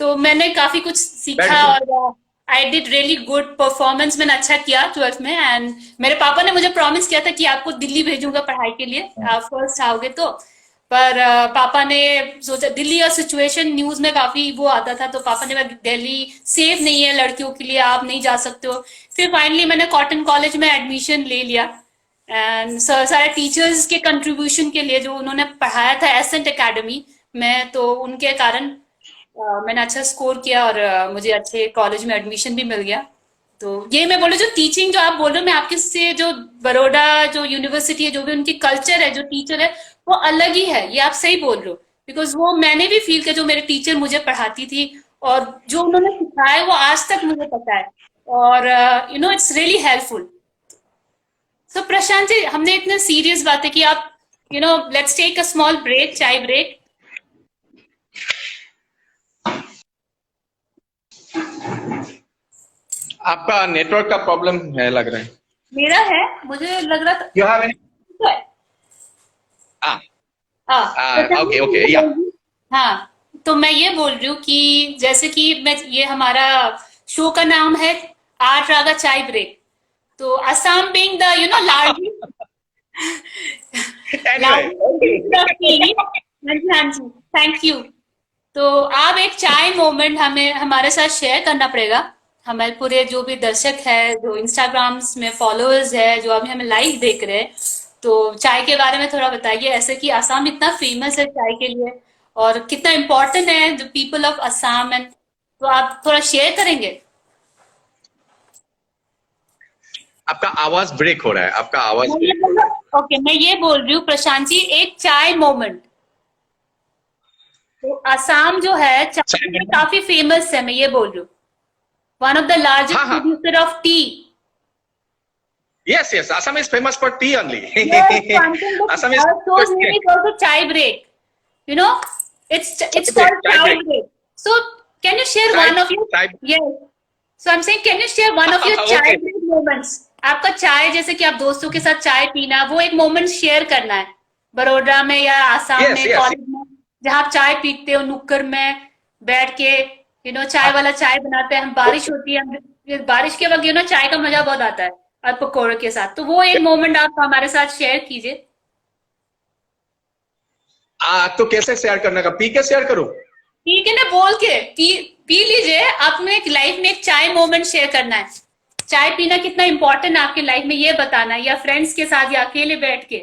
तो मैंने काफी कुछ सीखा, और I did really good performance, मैंने अच्छा किया 12th में। एंड मेरे पापा ने मुझे प्रॉमिस किया था कि आपको दिल्ली भेजूंगा पढ़ाई के लिए, आप फर्स्ट आओगे तो, पर पापा ने सोचा, दिल्ली का सिचुएशन न्यूज में काफी वो आता था, तो पापा ने, दिल्ली सेफ नहीं है लड़कियों के लिए, आप नहीं जा सकते हो। फिर फाइनली मैंने कॉटन कॉलेज में एडमिशन ले लिया, एंड सारे टीचर्स के कंट्रीब्यूशन के लिए, जो उन्होंने पढ़ाया था एसेंट अकेडमी में, तो उनके कारण मैंने अच्छा स्कोर किया, और मुझे अच्छे कॉलेज में एडमिशन भी मिल गया। तो ये मैं बोलूँ, जो टीचिंग जो आप बोल रहे हो, मैं आपके से जो बड़ौदा जो यूनिवर्सिटी है, जो भी उनकी कल्चर है, जो टीचर है, वो अलग ही है, ये आप सही बोल रहे हो। बिकॉज वो मैंने भी फील किया, जो मेरे टीचर मुझे पढ़ाती थी और जो उन्होंने सिखाया वो आज तक मुझे पता है, और you know it's really helpful. So Prashant ji, हमने इतने सीरियस बातें की, आप you know let's take a small break, chai break, आपका नेटवर्क का प्रॉब्लम है लग रहा है। मेरा है, मुझे लग रहा था। You have any? Okay okay या। हाँ, तो मैं ये बोल रही हूँ कि जैसे कि मैं, ये हमारा शो का नाम है आठ रागा चाय ब्रेक। तो Assam being the largest anyway हाँ जी, हाँ जी, थैंक यू। तो आप एक चाय मोमेंट हमें हमारे साथ शेयर करना पड़ेगा। हमारे पूरे जो भी दर्शक है, जो इंस्टाग्राम्स में फॉलोअर्स है, जो अभी हमें लाइव देख रहे हैं, तो चाय के बारे में थोड़ा बताइए, ऐसे कि असम इतना फेमस है चाय के लिए और कितना इम्पोर्टेंट है the people of Assam, and तो आप थोड़ा शेयर करेंगे। आपका आवाज ब्रेक हो रहा है, आपका आवाज मैं ये ब्रेक हो बोल रहा है। ओके, मैं ये बोल रही हूँ प्रशांत जी, एक चाय मोमेंट। तो असम जो है चाय में काफी फेमस है, मैं ये बोल रही हूँ, वन ऑफ द लार्जेस्ट हाँ हाँ, producer of T. yes yes, Assam is famous for tea only. Yes, so I'm saying that Assam is our show's famous. name is also chai break. You know, it's Chai break, called chai chai break. break. So can you share Chai, one of your chai. yes? So I'm saying, can you share one of your chai Okay. break moments? आपका चाय, जैसे कि आप दोस्तों के साथ चाय पीना, वो एक मोमेंट शेयर करना है, बड़ोदरा में या आसाम Yes में, yes. कॉलेज में, जहाँ आप चाय पीते हो, नुक्कड़ में बैठ के, चाय वाला चाय बनाते हैं हम, बारिश होती है, हम बारिश के वक्त चाय का मजा बहुत आता है और पकौड़े के साथ। तो वो एक मोमेंट आप हमारे साथ शेयर कीजिए। तो कैसे शेयर करने का? पी के शेयर करूं? ठीक है ना, बोल के पी लीजिए। आपने एक लाइफ में एक चाय मोमेंट शेयर करना है। चाय पीना कितना इंपॉर्टेंट है आपकी लाइफ में, ये बताना है, या फ्रेंड्स के साथ या अकेले बैठ के।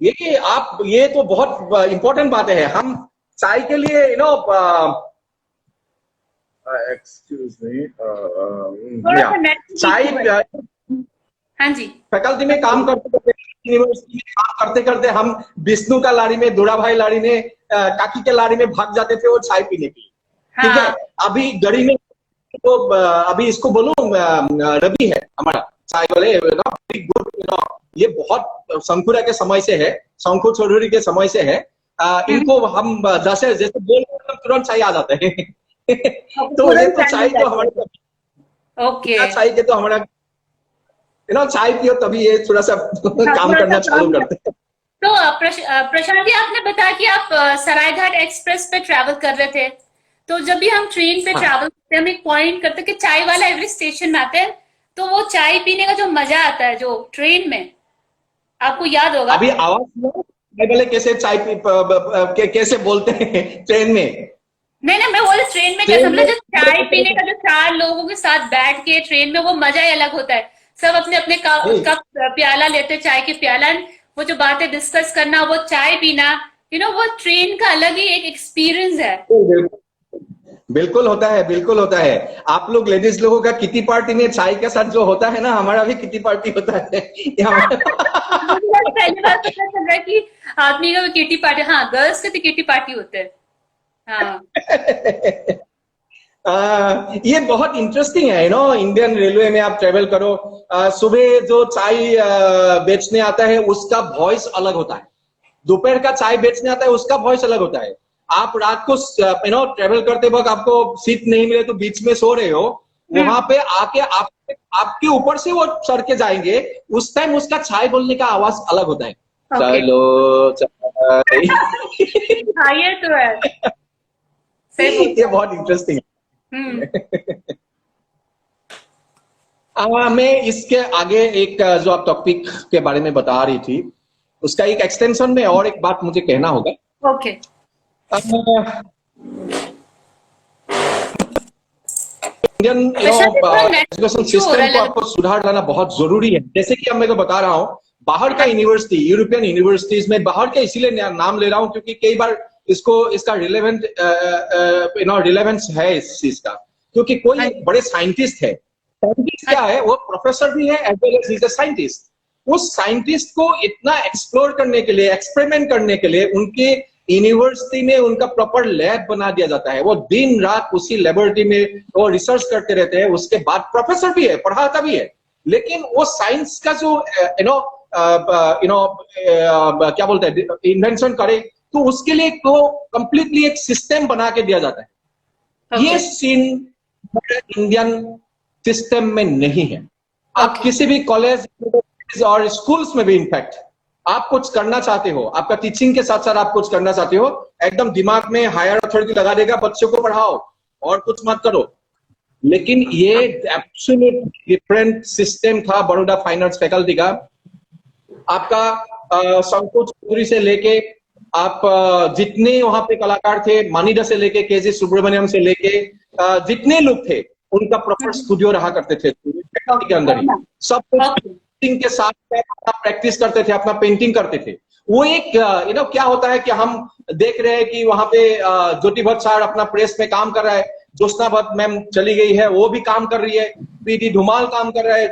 ये तो बहुत इंपॉर्टेंट बातें हैं। हम चाय के लिए एक्सक्यूज मी, थोड़ा सा नेट चाय हाँ जी, फैकल्टी में काम करते करते, यूनिवर्सिटी में काम करते करते हम विष्णु का लाड़ी में, दूरा भाई लाड़ी में, काकी के लाड़ी में भाग जाते थे वो चाय पीने के लिए। ठीक है, अभी गड़ी में तो अभी इसको बोलूं, रवि है हमारा चाय वाले, ये बहुत शंकुरा के समय से है, शंकु चौधरी के समय से है। इनको हम जैसे बोल तुरंत चाय आ जाते हैं। तो ये तो चाय तो हमारे ओके, चाय के तो हमारा चाय पियो तभी ये थोड़ा सा काम करना चालू करते हैं। तो प्रशांत जी, आपने बताया कि आप सरायघाट एक्सप्रेस पे ट्रैवल कर रहे थे। तो जब भी हम ट्रेन पे ट्रैवल करते हैं, हम एक पॉइंट करते हैं कि चाय वाला एवरी स्टेशन में आते हैं, तो वो चाय पीने का जो मजा आता है जो ट्रेन में, आपको याद होगा। अभी आवाज बोले कैसे चाय कैसे बोलते हैं ट्रेन में? नहीं, मैं बोले ट्रेन में कैसे, मतलब जो चाय पीने का जो चार लोगों के साथ बैठ के ट्रेन में, वो मजा ही अलग होता है। सब अपने अपने कप प्याला लेते, चाय के प्याला, वो जो बातें डिस्कस करना, वो चाय पीना, वो ट्रेन का अलग ही एक एक्सपीरियंस है। बिल्कुल होता है, बिल्कुल होता है। आप लोग लेडीज लोगों का किटी पार्टी में चाय के साथ जो होता है ना, हमारा भी किटी पार्टी होता है। पहली बार पता चल रहा है कि आदमी का किटी पार्टी, हाँ, गर्ल्स के तो किटी पार्टी होते हैं। हाँ। ये बहुत इंटरेस्टिंग है, इंडियन रेलवे में आप ट्रेवल करो, सुबह जो चाय बेचने आता है उसका वॉइस अलग होता है, दोपहर का चाय बेचने आता है उसका वॉइस अलग होता है। आप रात को ट्रेवल करते वक्त आपको सीट नहीं मिले तो बीच में सो रहे हो, वहां पे आके आपके ऊपर से वो चढ़ के जाएंगे, उस टाइम उसका चाय बोलने का आवाज अलग होता है। चलो चाय। हाँ, ये तो है, ये बहुत इंटरेस्टिंग है। मैं इसके आगे एक जो आप टॉपिक के बारे में बता रही थी, उसका एक एक्सटेंशन में और एक बात मुझे कहना होगा। ओके। इंडियन एजुकेशन सिस्टम को आपको सुधार लाना बहुत जरूरी है। जैसे कि अब मैं तो बता रहा हूँ, बाहर का यूनिवर्सिटी, यूरोपियन यूनिवर्सिटीज में, बाहर के इसीलिए नाम ले रहा हूँ क्योंकि कई बार इसका रिलेवेंस है इस चीज का, क्योंकि कोई बड़े साइंटिस्ट है, साइंटिस्ट क्या है, वो प्रोफेसर भी है as well as is a scientist. उस साइंटिस्ट को इतना एक्सप्लोर करने के लिए, एक्सपेरिमेंट करने के लिए उनके यूनिवर्सिटी में उनका प्रॉपर लैब बना दिया जाता है। वो दिन रात उसी लेबोरेटरी में वो रिसर्च करते रहते हैं। उसके बाद प्रोफेसर भी है, पढ़ाता भी है, लेकिन वो साइंस का जो क्या बोलते हैं, इन्वेंशन करे, तो उसके लिए तो कंप्लीटली एक सिस्टम बना के दिया जाता है। ये सीन इंडियन सिस्टम में नहीं है। आप किसी भी कॉलेज और स्कूल्स में भी इनफैक्ट आप कुछ करना चाहते हो, आपका टीचिंग के साथ साथ आप कुछ करना चाहते हो, एकदम दिमाग में हायर अथॉरिटी लगा देगा, बच्चों को पढ़ाओ और कुछ मत करो। लेकिन ये एब्सोल्यूट डिफरेंट सिस्टम था बड़ौदा फाइन आर्ट्स फैकल्टी का। आपका संकोच चौधरी से लेके आप जितने वहां पे कलाकार थे, मानिडा से लेके केजी सुब्रमण्यम से लेके जितने लोग थे, उनका प्रॉपर स्टूडियो रहा करते थे फैकल्टी के अंदर ही। सब पेंटिंग के साथ प्रैक्टिस करते थे, अपना पेंटिंग करते थे। वो एक क्या होता है कि हम देख रहे हैं कि वहां पे ज्योति भट्ट सर अपना प्रेस में काम कर रहा है, ज्योत्सना भट्ट मैम चली गई है, वो भी काम कर रही है, पीडी धुमाल काम कर रहा है,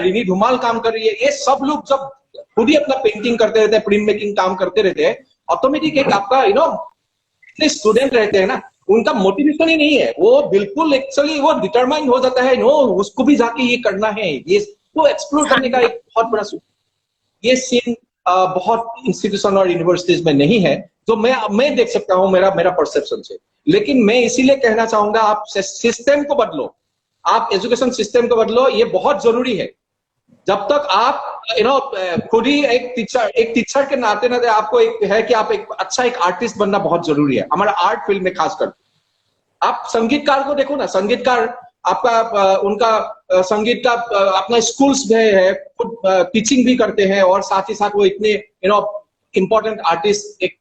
रिनी धुमाल काम कर रही है। ये सब लोग जब खुद ही अपना पेंटिंग करते रहते हैं, प्रिंट मेकिंग काम करते रहते हैं, ऑटोमेटिक एक आपका इतने स्टूडेंट रहते हैं ना, उनका मोटिवेशन ही नहीं है, वो बिल्कुल एक्चुअली वो डिटरमाइंड हो जाता है, उसको भी जाके ये करना है, ये वो एक्सप्लोर करने का एक बहुत बड़ा ये सीन बहुत इंस्टीट्यूशन और यूनिवर्सिटीज में नहीं है, जो मैं देख सकता हूं मेरा परसेप्शन से। लेकिन मैं इसीलिए कहना चाहूंगा, आप सिस्टम को बदलो, आप एजुकेशन सिस्टम को बदलो, ये बहुत जरूरी है। जब तक आप खुद ही एक टीचर के नाते नाते आपको एक है कि आप एक आर्टिस्ट बनना बहुत जरूरी है, हमारा आर्ट फील्ड में खासकर। आप संगीतकार को देखो ना, संगीतकार आपका उनका संगीत का अपना स्कूल्स में है, खुद टीचिंग भी करते हैं, और साथ ही साथ वो इतने इम्पोर्टेंट आर्टिस्ट एक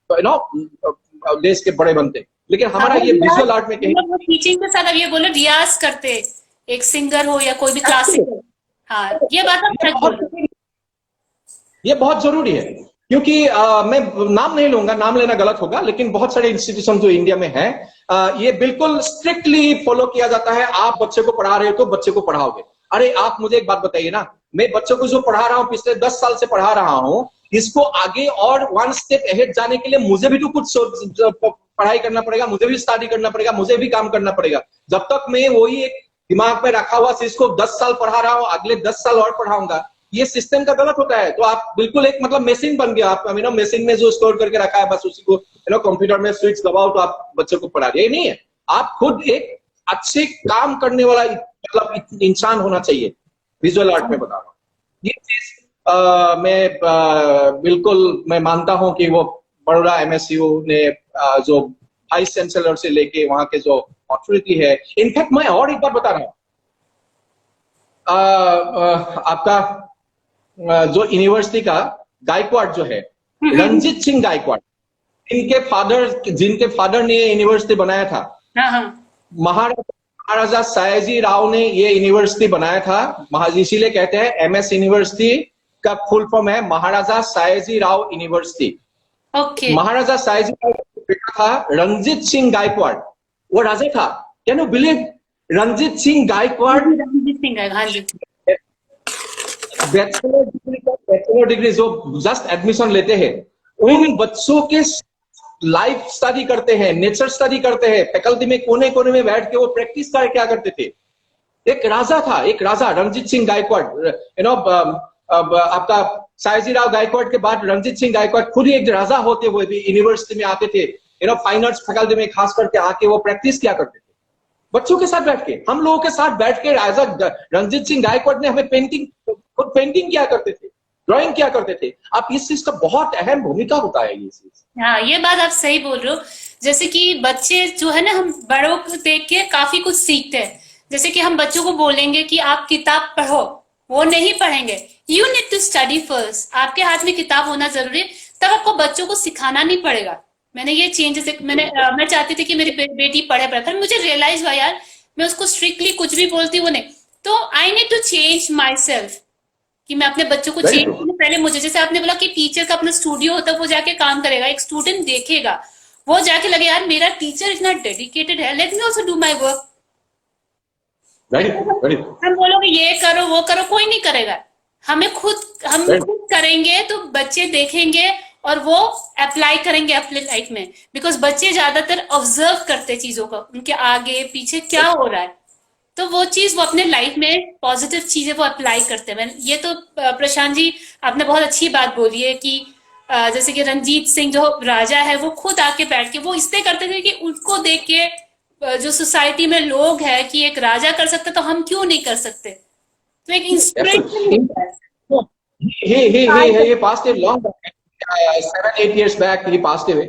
देश के बड़े बनते हैं। लेकिन हमारा ये विजुअल आर्ट में कहीं टीचिंग के साथ अब ये बोलो रियाज करते, एक सिंगर हो या कोई भी क्लासिकल, हाँ ये बात आप ये बहुत जरूरी है। क्योंकि मैं नाम नहीं लूंगा, नाम लेना गलत होगा, लेकिन बहुत सारे इंस्टीट्यूशन जो इंडिया में है, ये बिल्कुल स्ट्रिक्टली फॉलो किया जाता है। आप बच्चे को पढ़ा रहे हो तो बच्चे को पढ़ाओगे। अरे आप मुझे एक बात बताइए ना, मैं बच्चों को जो पढ़ा रहा हूँ, पिछले 10 साल से पढ़ा रहा हूँ, इसको आगे और 1 स्टेप अहेड जाने के लिए मुझे भी तो कुछ पढ़ाई करना पड़ेगा, मुझे भी स्टडी करना पड़ेगा, मुझे भी काम करना पड़ेगा। जब तक मैं वही एक दिमाग में रखा हुआ चीज को 10 साल पढ़ा रहा हूँ, अगले 10 साल और पढ़ाऊंगा, ये सिस्टम का गलत होता है। तो आप बिल्कुल एक मशीन बन गया, आप मशीन में जो स्टोर करके रखा है, बस उसी को कंप्यूटर में स्विच दबाओ तो आप बच्चों को पढ़ा रहे। नहीं है, आप खुद एक अच्छे काम करने वाला इंसान होना चाहिए। विजुअल आर्ट में बता रहा हूँ ये चीज मैं बिल्कुल मैं मानता हूं कि वो बड़ौदा एमएसयू ने जो वाइस चांसलर से लेके वहां के जो अथॉरिटी है, इनफैक्ट मैं और एक बार बता रहा हूँ, आपका जो यूनिवर्सिटी का गायकवाड़ जो है, रंजीत सिंह गायकवाड़, जिनके फादर ने यूनिवर्सिटी बनाया था, महाराजा सयाजी राव ने ये यूनिवर्सिटी बनाया था। इसीलिए कहते हैं एमएस यूनिवर्सिटी का फुल फॉर्म है महाराजा सयाजी राव यूनिवर्सिटी। महाराजा सयाजी राव बेटा था रंजीत सिंह गायकवाड़, वो राजा था। Can you believe, Ranjit Singh Gaikwad bachelor degree जो जस्ट एडमिशन लेते हैं, उन बच्चों के लाइफ स्टडी करते हैं, नेचर स्टडी करते हैं, फैकल्टी में कोने कोने में बैठ के वो प्रैक्टिस कर क्या करते थे। एक राजा था, एक राजा रंजीत सिंह गायकवाड़, आपका सयाजी राव गायकवाड़ के बाद रंजीत सिंह गायकवाड़ खुद ही एक राजा होते हुए भी यूनिवर्सिटी में आते थे, फाइन आर्ट्स फैकल्टी में खास करके आके वो प्रैक्टिस क्या करते थे बच्चों के साथ बैठ के, हम लोगों के साथ बैठ के। रंजीत सिंह गायकवाड़ ने हमें खुद पेंटिंग क्या करते थे, ड्राइंग क्या करते थे। आप इस चीज का बहुत अहम भूमिका होता है ये चीज। हाँ ये बात आप सही बोल रहे हो। जैसे कि बच्चे जो है ना, हम बड़ों को देख के काफी कुछ सीखते हैं। जैसे कि हम बच्चों को बोलेंगे कि आप किताब पढ़ो, वो नहीं पढ़ेंगे। You need to study first. आपके हाथ में किताब होना जरूरी है, तब आपको बच्चों को सिखाना नहीं पड़ेगा। मैंने ये चेंजेस मैं चाहती थी कि मेरी बेटी पढ़े, पर मुझे रियलाइज हुआ यार, मैं उसको स्ट्रिक्टली कुछ भी बोलती वो नहीं। तो I need to change myself, कि मैं अपने बच्चों को चेंज करूं। पहले मुझे, जैसे आपने बोला कि टीचर का अपना स्टूडियो होता है, वो जाके काम करेगा, एक स्टूडेंट देखेगा, वो जाके लगे यार मेरा टीचर इतना डेडिकेटेड है, let me also do my work. हम बोलोगे ये करो वो करो, कोई नहीं करेगा। हम खुद करेंगे तो बच्चे देखेंगे और वो अप्लाई करेंगे अपने लाइफ में। बिकॉज बच्चे ज्यादातर ऑब्जर्व करते चीजों को, उनके आगे पीछे क्या हो रहा है, तो वो चीज वो अपने लाइफ में पॉजिटिव चीजें वो अप्लाई करते हैं। ये तो प्रशांत जी आपने बहुत अच्छी बात बोली है कि जैसे कि रंजीत सिंह जो राजा है, वो खुद आके बैठ के वो इसलिए करते थे कि उनको देख के जो सोसाइटी में लोग हैं कि एक राजा कर सकते तो हम क्यों नहीं कर सकते, तो एक इंस्पिरेशन है। He passed away long back, 7-8 years back. He passed away,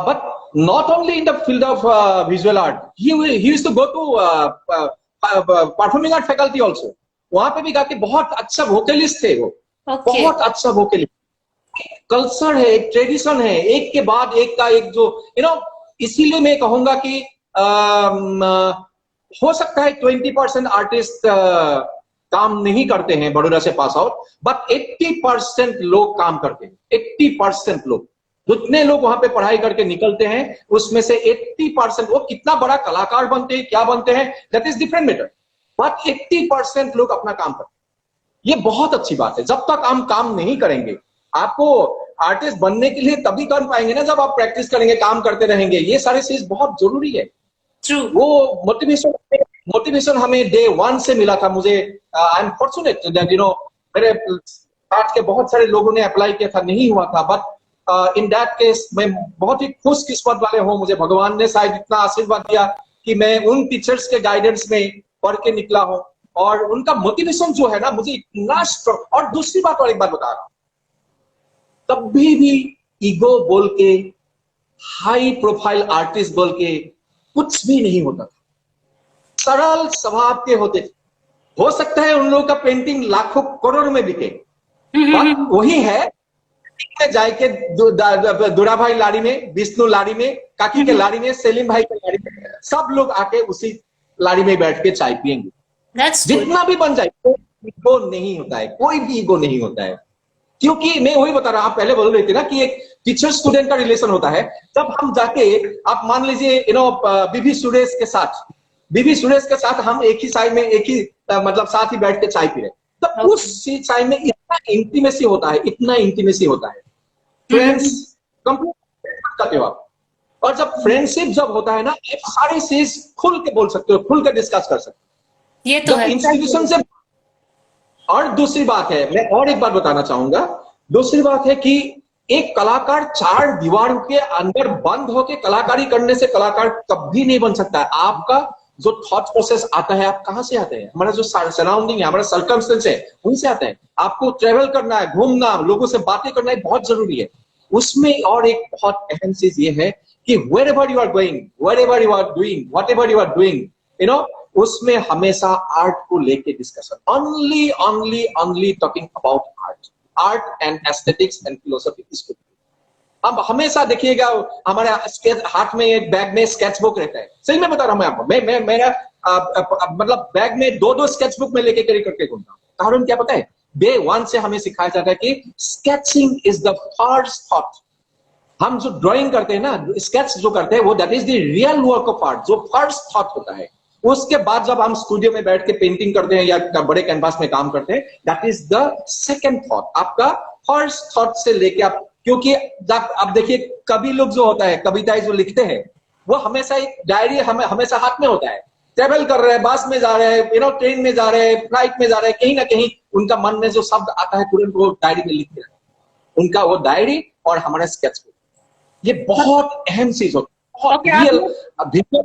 but not only in the field of visual art. He used to go to performing art faculty also. वहां पे भी गाके बहुत अच्छा वोकलिस्ट थे वो, बहुत अच्छा वोकलिस्ट। कल्चर है, एक ट्रेडिशन है, एक के बाद एक का एक जो इसीलिए मैं कहूंगा कि हो सकता है 20% आर्टिस्ट काम नहीं करते हैं बड़ौदा से पास आउट, बट 80% लोग काम करते हैं। 80% लोग, जितने लोग वहां पे पढ़ाई करके निकलते हैं उसमें से 80%, वो कितना बड़ा कलाकार बनते हैं, क्या बनते हैं, that is different matter, but 80% लोग अपना काम करते हैं। ये बहुत अच्छी बात है। जब तक हम काम नहीं करेंगे, आपको आर्टिस्ट बनने के लिए तभी कर पाएंगे ना जब आप प्रैक्टिस करेंगे, काम करते रहेंगे। ये सारी चीज बहुत जरूरी है। True. वो मोटिवेशन हमें डे 1 से मिला था। मुझे आई एम फॉर्चुनेट दैट मेरे साथ के बहुत सारे लोगों ने अप्लाई किया था, नहीं हुआ था, बट इन दैट केस मैं बहुत ही खुश किस्मत वाले हूँ। मुझे भगवान ने शायद इतना आशीर्वाद दिया कि मैं उन टीचर्स के गाइडेंस में पढ़ के निकला हूँ, और उनका मोटिवेशन जो है ना मुझे इतना स्ट्रॉन्ग। और दूसरी बात, और एक बात बता रहा हूं, कभी भी ईगो बोल के, हाई प्रोफाइल आर्टिस्ट बोल के कुछ भी नहीं होता था। सरल स्वभाव के होते थे। हो सकता है उन लोगों का पेंटिंग लाखों करोड़ में बिके, पर वही है जाके दुरा भाई लाड़ी में, विष्णु लाड़ी में, काकी के लाड़ी में, सेलिम भाई के लाड़ी में, सब लोग आके उसी लाड़ी में बैठ के चाय पियेंगे। जितना भी बन जाए, कोई ईगो नहीं होता है, कोई भी ईगो नहीं होता है। क्योंकि मैं वही बता रहा हूं, आप पहले बोल रहे थे ना कि एक टीचर स्टूडेंट का रिलेशन होता है। जब हम जाके, आप मान लीजिए बीबी सुरेश के साथ हम एक ही साइड में, एक ही मतलब साथ ही बैठ के चाय पी रहे, तो उस चाय में इतना इंटीमेसी होता है, इतना इंटीमेसी होता है। फ्रेंड्स कंप्लीट करते हो आप, और जब फ्रेंडशिप जब होता है ना, आप सारी चीज खुल के बोल सकते हो, खुल के डिस्कस कर सकते हो। ये तो है इंस्टीट्यूशन से। और दूसरी बात है, मैं और एक बात बताना चाहूंगा। दूसरी बात है कि एक कलाकार 4 दीवारों के अंदर बंद होकर कलाकारी करने से कलाकार कभी नहीं बन सकता है। आपका जो थॉट प्रोसेस आता है, आप कहां से आते हैं? हमारा जो सराउंडिंग है, हमारा सर्कमस्टेंस है, उनसे आता है। आपको ट्रेवल करना है, घूमना, लोगों से बातें करना है, बहुत जरूरी है उसमें। और एक बहुत अहम चीज ये है कि wherever you are going, wherever you are doing, whatever you are doing, उसमें हमेशा आर्ट को लेके discussion, only talking about art and aesthetics and philosophy is good। अब हमेशा देखिएगा, हमारे हाथ में एक बैग में स्केच बुक रहता है। सही में बता रहा हूं मैं आपको, मेरा मतलब बैग में 2 स्केच बुक में लेके कैरी करके घूमता हूं। कारण क्या पता है? डे 1 से हमें सिखाया जाता है कि sketching is the first thought. हम जो ड्राइंग करते हैं ना, स्केच जो करते हैं, वो that is the real work of art, जो फर्स्ट थॉट होता है। उसके बाद जब हम स्टूडियो में बैठ के पेंटिंग करते हैं या बड़े कैनवास में काम करते हैं, that is the second thought. आपका फर्स्ट थॉट से लेके आप, क्योंकि आप देखिए, कवि लोग जो होता है, कविताएं जो लिखते हैं, वो हमेशा एक डायरी हमेशा हाथ में होता है। ट्रेवल कर रहे हैं, बस में जा रहे हैं, ट्रेन में जा रहे हैं, फ्लाइट में जा रहे हैं, कहीं ना कहीं उनका मन में जो शब्द आता है तुरंत वो डायरी में लिखते हैं। उनका वो डायरी और हमारा स्केच बुक, ये बहुत अहम चीज होती है।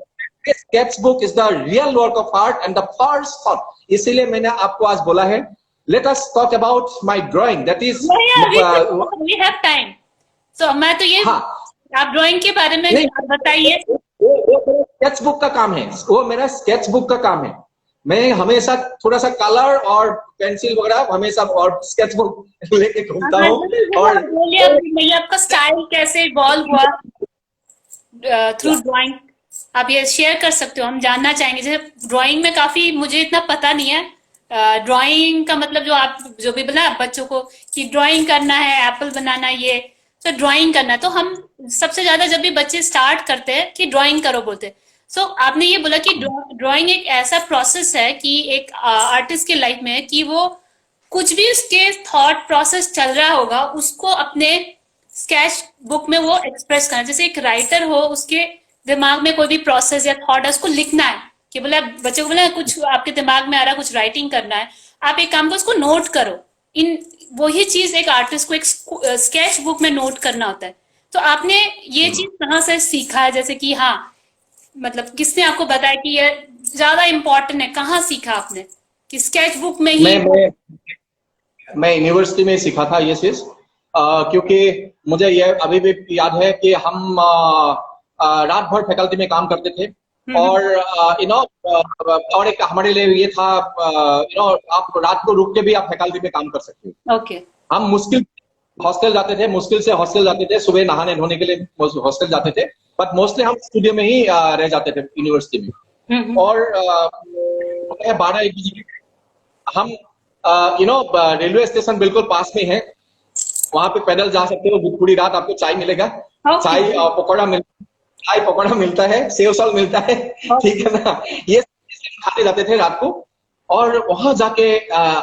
Sketchbook is the real work of art and the first thought. इसीलिए मैंने आपको आज बोला है, let us talk about my drawing, that is we have time. So मैं तो ये, आप ड्राइंग के बारे में बताइए। वो स्केच बुक का काम है, वो मेरा स्केच बुक का काम है। मैं हमेशा थोड़ा सा कलर और पेंसिल वगैरह हमेशा और स्केच बुक लेके घूमता हूँ। और बोलिए आपका स्टाइल कैसे इवॉल्व हुआ थ्रू ड्राइंग, आप ये शेयर कर सकते हो, हम जानना चाहेंगे। जैसे ड्राइंग में काफी मुझे इतना पता नहीं है। ड्राइंग का मतलब जो भी बोला बच्चों को कि ड्राइंग करना है, एप्पल बनाना, ये तो ड्राइंग करना है। तो हम सबसे ज्यादा जब भी बच्चे स्टार्ट करते हैं कि ड्राइंग करो बोलते हैं, सो आपने ये बोला कि ड्राइंग एक ऐसा प्रोसेस है कि एक आर्टिस्ट के लाइफ में कि वो कुछ भी उसके थॉट प्रोसेस चल रहा होगा उसको अपने स्केच बुक में वो एक्सप्रेस करना। जैसे एक राइटर हो, उसके दिमाग में कोई भी प्रोसेस या थॉट है, उसको लिखना है कि बोला बच्चे को बोला कुछ आपके दिमाग में आ रहा, कुछ राइटिंग करना है, आप एक काम को उसको नोट करो। इन वही चीज एक आर्टिस्ट को एक स्केच बुक में नोट करना होता है। तो आपने ये चीज कहाँ से सीखा है? जैसे कि हाँ, मतलब किसने आपको बताया कि ये ज्यादा इम्पोर्टेंट है? कहाँ सीखा आपने? कि स्केच बुक में ही? मैं यूनिवर्सिटी में सीखा था ये चीज, क्योंकि मुझे ये अभी भी याद है कि हम रात भर फैकल्टी में काम करते थे, और और एक हमारे लिए ये था, आप रात को रुक के भी आप फैकल्टी में काम कर सकते हो। ओके। हम मुश्किल से हॉस्टल जाते थे, सुबह नहाने धोने के लिए हॉस्टल जाते थे, बट मोस्टली हम स्टूडियो में ही रह जाते थे यूनिवर्सिटी में। और 12-1 बजे हम रेलवे स्टेशन बिल्कुल पास में है, वहां पे पैदल जा सकते हो, पूरी रात आपको चाय मिलेगा, चाय पकौड़ा मिलता है, सेव साल मिलता है, ठीक है ना, ये खाते जाते थे रात को। और वहां जाके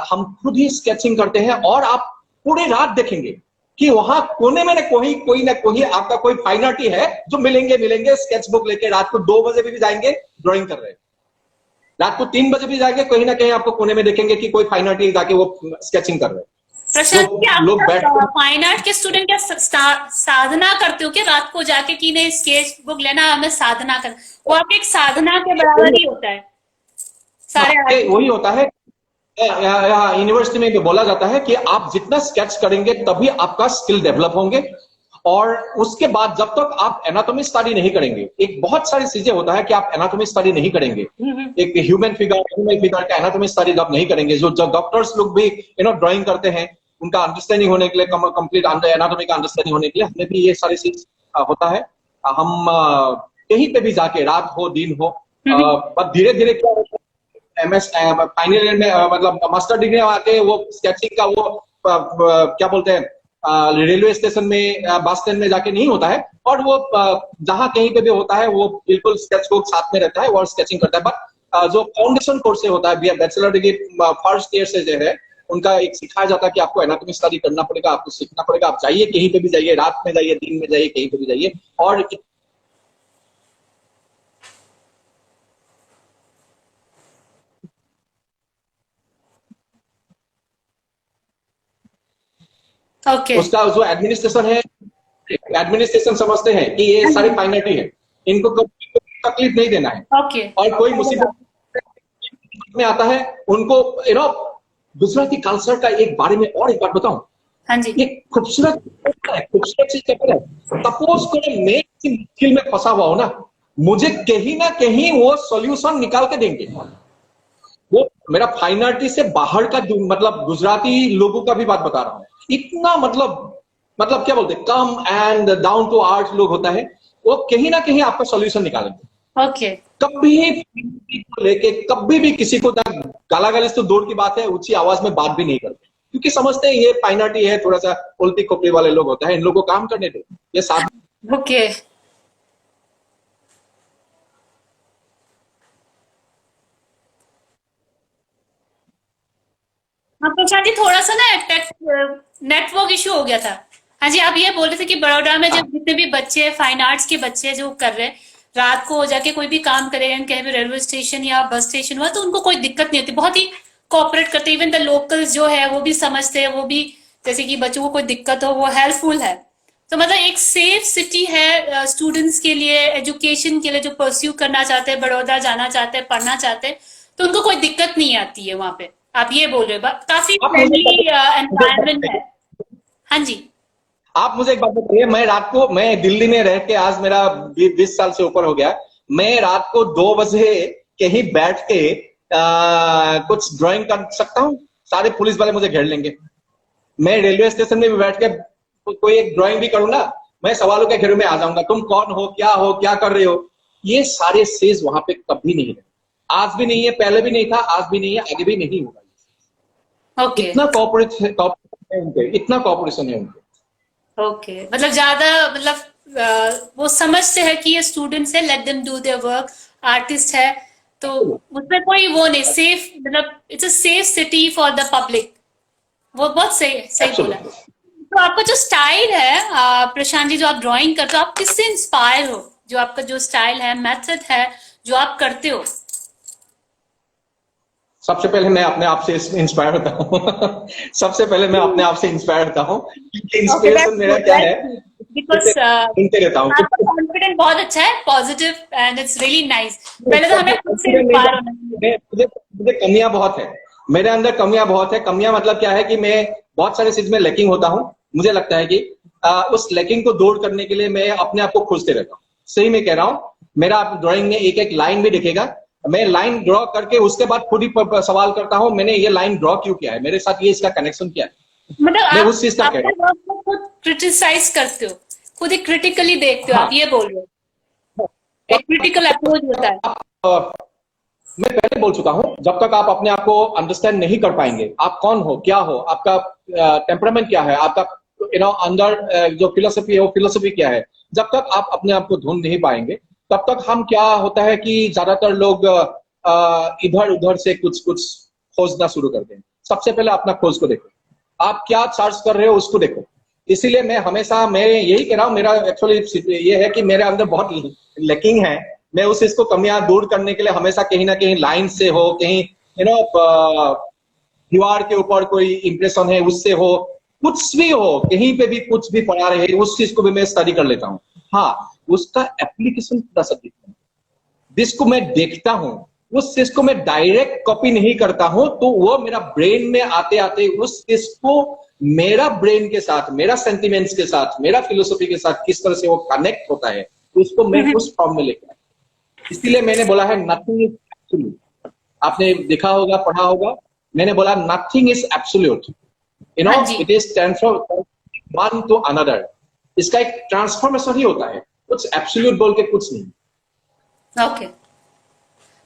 हम खुद ही स्केचिंग करते हैं, और आप पूरी रात देखेंगे कि वहां कोने में कोई ना कोई आपका कोई फाइन आर्टी है जो मिलेंगे स्केच बुक लेके। रात को 2 बजे भी जाएंगे ड्राइंग कर रहे हैं, रात को 3 बजे भी जाएंगे, कहीं ना कहीं आपको कोने में देखेंगे कि कोई फाइन आर्टी जाके वो स्केचिंग कर रहे हैं। प्रशांत, लोग फाइन आर्ट के स्टूडेंट क्या साधना करते हो कि रात को जाके कि नहीं स्केच बुक लेना, हमें साधना कर, वो आपकी एक साधना के बराबर ही होता है सारे। वही होता है, यूनिवर्सिटी में भी बोला जाता है कि आप जितना स्केच करेंगे तभी आपका स्किल डेवलप होंगे, और उसके बाद जब तक आप एनाटॉमी स्टडी नहीं करेंगे, एक बहुत सारी चीजें होता है कि आप एनाटॉमी स्टडी नहीं करेंगे, एक ह्यूमन फिगर का एनाटॉमी स्टडी जब नहीं करेंगे, जो डॉक्टर्स लोग भी ड्राइंग करते हैं, उनका अंडरस्टैंडिंग होने के लिए, कंप्लीट एनाटॉमी का अंडरस्टैंडिंग होने के लिए हमें भी ये सारी चीज होता है। हम कहीं पे भी जाके, रात हो दिन हो, पर धीरे धीरे क्या होता है, MS फाइनल ईयर में, मतलब मास्टर डिग्री आके वो स्केचिंग का वो क्या बोलते हैं, रेलवे स्टेशन में, बस स्टैंड में जाके नहीं होता है, और वो जहां कहीं पे भी होता है वो बिल्कुल स्केच बुक साथ में रहता है और स्केचिंग करता है। बट जो फाउंडेशन कोर्स से होता है, बैचलर डिग्री फर्स्ट ईयर से जो है, उनका एक सिखाया जाता है कि आपको एनाटॉमी स्टडी करना पड़ेगा, आपको सीखना पड़ेगा। आप जाइए, कहीं पे भी जाइए, रात में जाइए, दिन में जाइए, कहीं पे भी जाइए। और उसका जो एडमिनिस्ट्रेशन है, एडमिनिस्ट्रेशन समझते हैं कि ये सारे फाइनलिटी है, इनको कभी तकलीफ नहीं देना है। और कोई मुसीबत में आता है उनको, गुजराती कल्चर का एक बारे में और एक बात बताऊं। हाँ जी। ये खूबसूरत चीज क्या है, सपोज को मैं किसी मुश्किल में फंसा हुआ हो ना, मुझे कहीं ना कहीं वो सॉल्यूशन निकाल के देंगे। वो मेरा फाइन आर्टी से बाहर का, मतलब गुजराती लोगों का भी बात बता रहा हूँ, इतना मतलब क्या बोलते हैं, calm and down to earth लोग होता है, वो कहीं ना कहीं आपका सॉल्यूशन निकालेंगे। कभी लेके कभी भी किसी को गाला गाली तो दूर की बात है, ऊंची आवाज में बात भी नहीं करते, क्योंकि समझते हैं ये फाइन आर्टी है, थोड़ा सा उल्टी खोपड़ी वाले लोग होता है, इन लोगों को काम करने दो, ये साथ। ओके। प्रशांत जी, थोड़ा सा ना नेटवर्क इशू हो गया था। हाँ जी, आप ये बोल रहे थे कि बड़ौदा में जब जितने भी बच्चे, फाइन आर्ट्स के बच्चे जो कर रहे हैं, रात को जाके कोई भी काम करें, कहीं भी रेलवे स्टेशन या बस स्टेशन हुआ, तो उनको कोई दिक्कत नहीं होती, बहुत ही कोऑपरेट करते। इवन द लोकल्स जो है वो भी समझते हैं, वो भी जैसे कि बच्चों को कोई दिक्कत हो वो हेल्पफुल है। तो मतलब एक सेफ सिटी है स्टूडेंट्स के लिए, एजुकेशन के लिए, जो परस्यू करना चाहते हैं, बड़ौदा जाना चाहते हैं, पढ़ना चाहते हैं, तो उनको कोई दिक्कत नहीं आती है वहां पे। आप ये बोल रहे हो, काफी फ्रेंडली एनवायरनमेंट है। हाँ जी। आप मुझे एक बात बताइए, मैं दिल्ली में रह के आज मेरा 20 साल से ऊपर हो गया, मैं रात को 2 बजे कहीं बैठ के कुछ ड्राइंग कर सकता हूँ? सारे पुलिस वाले मुझे घेर लेंगे। मैं रेलवे स्टेशन में भी बैठ के कोई एक ड्राइंग भी करूँ ना, मैं सवालों के घेरे में आ जाऊंगा, तुम कौन हो, क्या कर रहे हो। ये सारे चीज वहां पे कभी नहीं है, आज भी नहीं है, पहले भी नहीं था, आज भी नहीं है, आगे भी नहीं होगा। इतना इतना कॉपरेशन है उनके। ओके, मतलब ज्यादा, मतलब वो समझते हैं कि ये स्टूडेंट्स है, let them do their work, artist है, तो उसमें कोई वो नहीं, सेफ, मतलब it's a safe city for the public. वो बहुत सही बोला। तो आपका जो स्टाइल है प्रशांत जी, जो आप ड्राइंग करते हो, आप किससे इंस्पायर हो? जो आपका जो स्टाइल है, मेथड है, जो आप करते हो? सबसे पहले मैं अपने आप से इंस्पायर होता हूँ। सबसे पहले मैं अपने आप से इंस्पायर होता हूँ। इंस्पिरेशन मेरा क्या है, सुनते रहता हूँ। कॉन्फिडेंट बहुत अच्छा है, positive and it's really nice. पहले तो हमें खुद से इंस्पायर होना चाहिए। मुझे कमियां बहुत है, मेरे अंदर कमियां बहुत है। कमियां मतलब क्या है कि मैं बहुत सारे चीज में लैकिंग होता हूँ। मुझे लगता है कि उस लैकिंग को दूर करने के लिए मैं अपने आप को खोजते रहता हूँ। सही में कह रहा हूँ, मेरा ड्राइंग में एक एक लाइन भी दिखेगा, मैं लाइन ड्रॉ करके उसके बाद खुद ही सवाल करता हूँ, मैंने ये लाइन ड्रॉ क्यों किया है, मेरे साथ ये इसका कनेक्शन क्या है। मतलब मैं आप उस चीज का कह अपने रहा वर्क को खुद क्रिटिसाइज करते हो, खुद ही क्रिटिकली देखते हो, हाँ। आप ये बोल रहे हो, एक क्रिटिकल अप्रोच होता है। हूँ। मैं पहले बोल चुका हूं, जब तक आप अपने आप को अंडरस्टैंड नहीं कर पाएंगे, आप कौन हो, क्या हो, आपका टेम्परामेंट क्या है, आपका अंदर जो फिलोसफी है वो फिलोसफी क्या है, जब तक आप अपने आप को ढूंढ नहीं पाएंगे, तब तक हम क्या होता है कि ज्यादातर लोग इधर उधर से कुछ कुछ खोजना शुरू करते हैं। सबसे पहले अपना खोज को देखो, आप क्या सर्च कर रहे हो उसको देखो। इसीलिए मैं यही कह रहा हूँ, मेरा एक्चुअली ये है कि मेरे अंदर बहुत लैकिंग है। मैं उस चीज को कमियां दूर करने के लिए हमेशा कहीं ना कहीं लाइन से हो, कहीं दीवार के ऊपर कोई इंप्रेशन है उससे हो, कुछ भी हो, कहीं पे भी कुछ भी पड़ा रहे, उस चीज को भी मैं स्टडी कर लेता हूँ। हाँ, उसका एप्लीकेशन थोड़ा सा देखता हूँ, जिसको मैं देखता हूँ उस चीज को मैं डायरेक्ट कॉपी नहीं करता हूं, तो वो मेरा ब्रेन में आते आते उस चीज को मेरा ब्रेन के साथ, मेरा सेंटिमेंट्स के साथ, मेरा फिलोसफी के साथ किस तरह से वो कनेक्ट होता है, तो उसको मैं उस फॉर्म में लेकर आया। इसीलिए मैंने बोला है नथिंग इज एब्सोल्यूट। आपने देखा होगा, पढ़ा होगा, मैंने बोला नथिंग इज एब्सोल्यूट, हाँ जी। It is transform one to another. इसका एक ट्रांसफॉर्मेशन ही होता है, कुछ एब्सोल्यूट बोल के कुछ नहीं। ओके,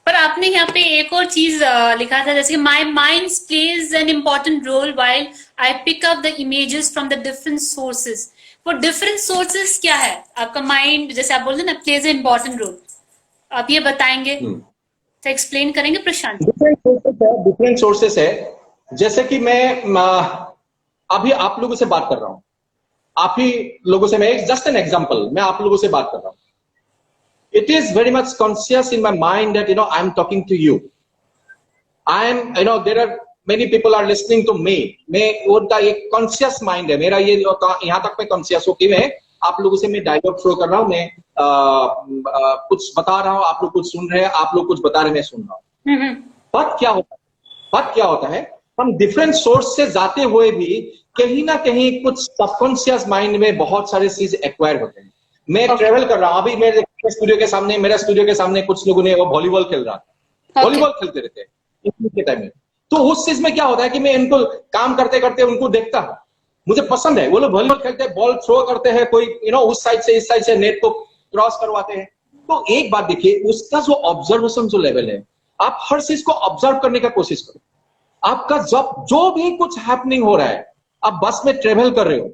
पर आपने यहाँ पे एक और चीज लिखा था, जैसे my mind plays an important role while I pick up the images from the different sources. वो डिफरेंट सोर्सेज क्या है? आपका माइंड, जैसे आप बोलते हैं ना, प्लेज एन इम्पोर्टेंट रोल, आप ये बताएंगे, तो एक्सप्लेन करेंगे प्रशांत? डिफरेंट सोर्सेस है। जैसे कि मैं अभी आप लोगों से बात कर रहा हूं, आप ही लोगों से, मैं जस्ट एन एग्जांपल, मैं आप लोगों से बात कर रहा हूं। It is very much conscious in my mind that I am talking to you. I am there are many people are listening to me. मैं उनका एक कॉन्शियस माइंड है मेरा, ये यहाँ तक मैं कॉन्शियस हो कि मैं आप लोगों से मैं डायलॉग थ्रो कर रहा हूँ, मैं कुछ बता रहा हूँ, आप लोग कुछ सुन रहे हैं, आप लोग कुछ बता रहे हैं, मैं सुन रहा हूँ। बात क्या होता है, हम डिफरेंट सोर्स से जाते हुए भी कहीं ना कहीं कुछ सबकॉन्शियस माइंड में बहुत सारे चीज एक्वायर होते हैं। मैं ट्रेवल कर रहा हूँ, अभी मेरे स्टूडियो के सामने कुछ लोगों ने वो वॉलीबॉल खेल रहा था, वॉलीबॉल खेलते रहते हैं के टाइम में। तो उस चीज में क्या होता है कि मैं इनको काम करते करते उनको देखता हूँ, मुझे पसंद है, वो लोग वॉलीबॉल खेलते हैं, बॉल थ्रो करते हैं, कोई उस साइड से इस साइड से नेट को क्रॉस करवाते हैं। तो एक बात देखिए, उसका जो ऑब्जर्वेशन जो लेवल है, आप हर चीज को ऑब्जर्व करने का कोशिश करो। आपका जब जो भी कुछ हैपनिंग हो रहा है, आप बस में ट्रेवल कर रहे हो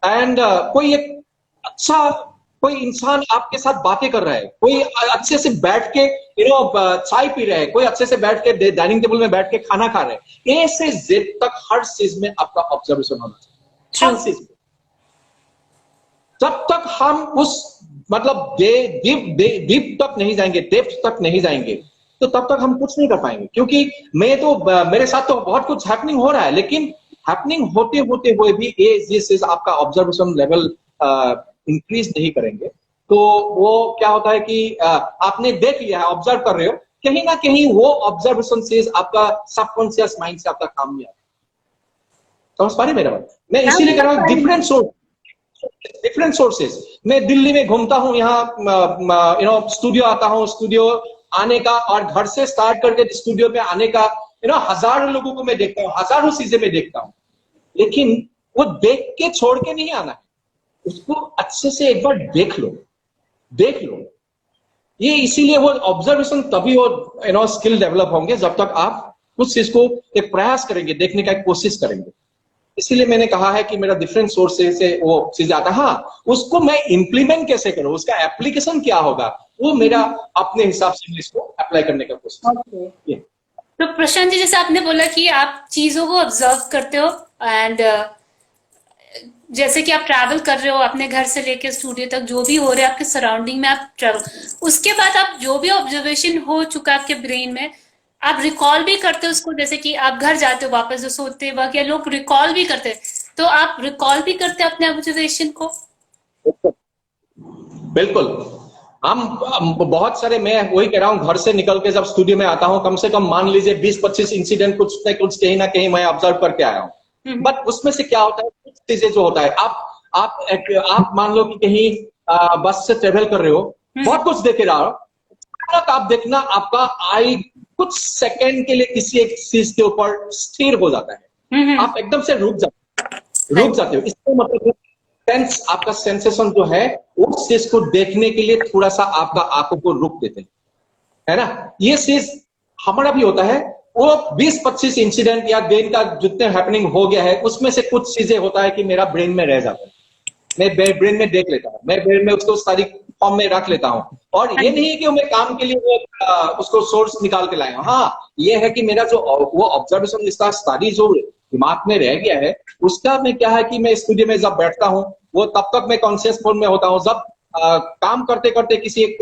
एंड कोई एक अच्छा कोई इंसान आपके साथ बातें कर रहा है, कोई अच्छे से बैठ के चाय पी रहा है, कोई अच्छे से बैठ के डाइनिंग टेबल में बैठ के खाना खा रहे हैं, ए से जेड तक हर चीज में आपका ऑब्जर्वेशन होना चाहिए, हर चीज में। जब तक हम उस मतलब डीप तक नहीं जाएंगे, डेप्थ तक नहीं जाएंगे, तो तब तक हम कुछ नहीं कर पाएंगे। क्योंकि मेरे साथ तो बहुत कुछ हैपनिंग हो रहा है, लेकिन हैपनिंग होते होते हुए भी ये आपका ऑब्जर्वेशन लेवल इंक्रीज नहीं करेंगे, तो वो क्या होता है कि आपने देख लिया है, ऑब्जर्व कर रहे हो, कहीं ना कहीं वो ऑब्जर्वेशन से आपका सबकॉन्शियस माइंड से आपका काम नहीं आता। समझ पा रहे मेरा बात? मैं इसीलिए कह रहा हूँ डिफरेंट सोर्सेज। मैं दिल्ली में घूमता हूँ, यहाँ स्टूडियो आता हूँ, स्टूडियो आने का और घर से स्टार्ट करके स्टूडियो में आने का हजारों लोगों को मैं देखता हूँ, हजारों चीजें मैं देखता हूँ, लेकिन वो देख के छोड़ के नहीं आना है, उसको अच्छे से एक बार देख लो। ये इसीलिए वो ऑब्जर्वेशन तभी वो स्किल डेवलप होंगे जब तक आप उस चीज को एक प्रयास करेंगे, देखने का एक कोशिश करेंगे। इसीलिए मैंने कहा है कि मेरा डिफरेंट सोर्सेज से वो चीज आता है। हाँ, उसको मैं इंप्लीमेंट कैसे करूं, उसका एप्लीकेशन क्या होगा, वो मेरा अपने हिसाब से इसको अप्लाई करने का कोशिश। तो प्रशांत जी, जैसे आपने बोला कि आप चीजों को ऑब्जर्व करते हो एंड जैसे कि आप ट्रैवल कर रहे हो अपने घर से लेकर स्टूडियो तक, जो भी हो रहा है आपके सराउंडिंग में आप ट्रैवल, उसके बाद आप जो भी ऑब्जर्वेशन हो चुका आपके ब्रेन में, आप रिकॉल भी करते हो उसको। जैसे कि आप घर जाते हो वापस जो सोते वक्त, या लोग रिकॉल भी करते हैं, तो आप रिकॉल भी करते हैं अपने ऑब्जर्वेशन को? बिल्कुल। हम बहुत सारे, मैं वही कह रहा हूँ, घर से निकल के जब स्टूडियो में आता हूँ, कम से कम मान लीजिए 20-25 इंसिडेंट कुछ न कुछ कहीं ना कहीं मैं ऑब्जर्व करके आया हूँ। बट उसमें से क्या होता है, कुछ चीजें जो होता है, आप मान लो कि कहीं बस से ट्रेवल कर रहे हो, बहुत कुछ देख रहा हो, अचानक आप देखना आपका आई कुछ सेकंड के लिए किसी एक चीज के ऊपर स्थिर हो जाता है, आप एकदम से रुक जाते हो। इसका मतलब सेंस, आपका सेंसेशन जो है उस चीज को देखने के लिए थोड़ा सा आपका आंखों को रुक देते हैं, है ना। ये चीज हमारा भी होता है। वो 20-25 इंसिडेंट या दिन का जितने हैपनिंग हो गया है, उसमें से कुछ चीजें होता है कि मेरा ब्रेन में रह जाता है, मैं ब्रेन में देख लेता हूँ, मैं ब्रेन में उसको सारी फॉर्म में रख लेता हूँ। और ये नहीं है कि मैं काम के लिए वो उसको सोर्स निकाल के लाया हूँ। हाँ, ये है कि मेरा जो वो ऑब्जर्वेशन, इसका स्टडी जो दिमाग में रह गया है, उसका मैं क्या है कि मैं स्टूडियो में जब बैठता हूँ, वो तब तक मैं कॉन्शियस फोन में होता हूँ। जब काम करते करते किसी एक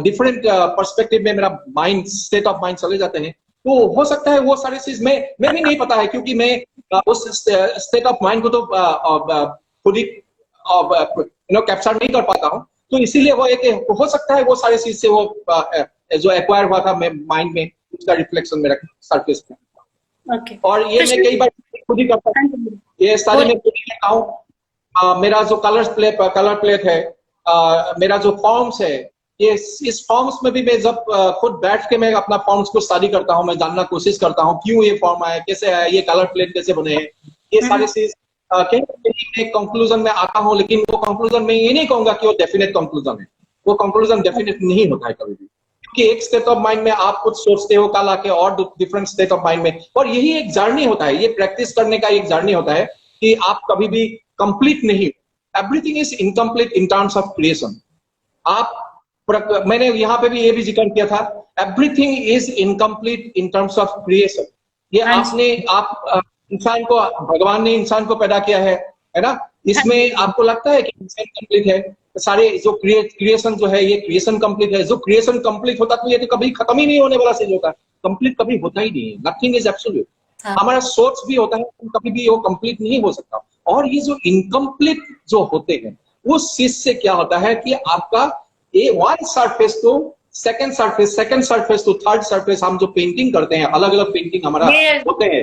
डिफरेंट पर्सपेक्टिव में मेरा माइंड, स्टेट ऑफ माइंड चले जाते हैं, तो हो सकता है वो सारी चीज में भी नहीं पता है, क्योंकि मैं उस स्टेट ऑफ माइंड को तो खुद ही कैप्चर नहीं कर पाता हूँ। तो इसीलिए वो एक हो सकता है वो सारी चीज से वो जो एक्वायर हुआ था माइंड में, उसका रिफ्लेक्शन मेरा सरफेस पे। और ये मैं कई बार खुद ही करता हूँ, ये सारी मैं खुद ही करता हूँ। मेरा जो कलर प्लेट है, मेरा जो फॉर्म्स है, ये इस फॉर्म्स में भी मैं जब खुद बैठ के मैं अपना फॉर्म्स को स्टडी करता हूँ, मैं जानना कोशिश करता हूँ क्यों ये फॉर्म आया, कैसे आया, ये कलर प्लेट कैसे बने हैं, ये सारी चीज कहीं एक कंक्लूजन में आता हूँ। लेकिन वो कंक्लूजन में ये नहीं कहूंगा कि वो डेफिनेट कंक्लूजन है, वो कंक्लूजन डेफिनेट नहीं होता है कभी भी, क्योंकि एक स्टेट ऑफ माइंड में आप कुछ सोचते हो, कल आके और डिफरेंट स्टेट ऑफ माइंड में। और यही एक जर्नी होता है, ये प्रैक्टिस करने का एक जर्नी होता है कि आप कभी भी कंप्लीट नहीं, everything is incomplete in terms of creation. मैंने यहाँ पे भी ये भी जिक्र किया था, everything is incomplete in terms of creation. ये आप इंसान को, भगवान ने इंसान को पैदा किया है ना, इसमें आपको लगता है कि इंसान कंप्लीट है, सारे जो क्रिएशन जो है, ये क्रिएशन कंप्लीट है। जो क्रिएशन कंप्लीट होता तो ये तो कभी खत्म ही नहीं होने वाला चीज होता, कंप्लीट कभी होता ही नहीं है, नथिंग इज एब्सोल्यूट। हमारा सोच भी होता है, कभी भी वो कंप्लीट नहीं हो सकता। और ये जो इनकम्प्लीट जो होते हैं, उस चीज से क्या होता है कि आपका one surface to second surface to third surface, हम जो पेंटिंग करते हैं, अलग अलग पेंटिंग हमारा होते हैं,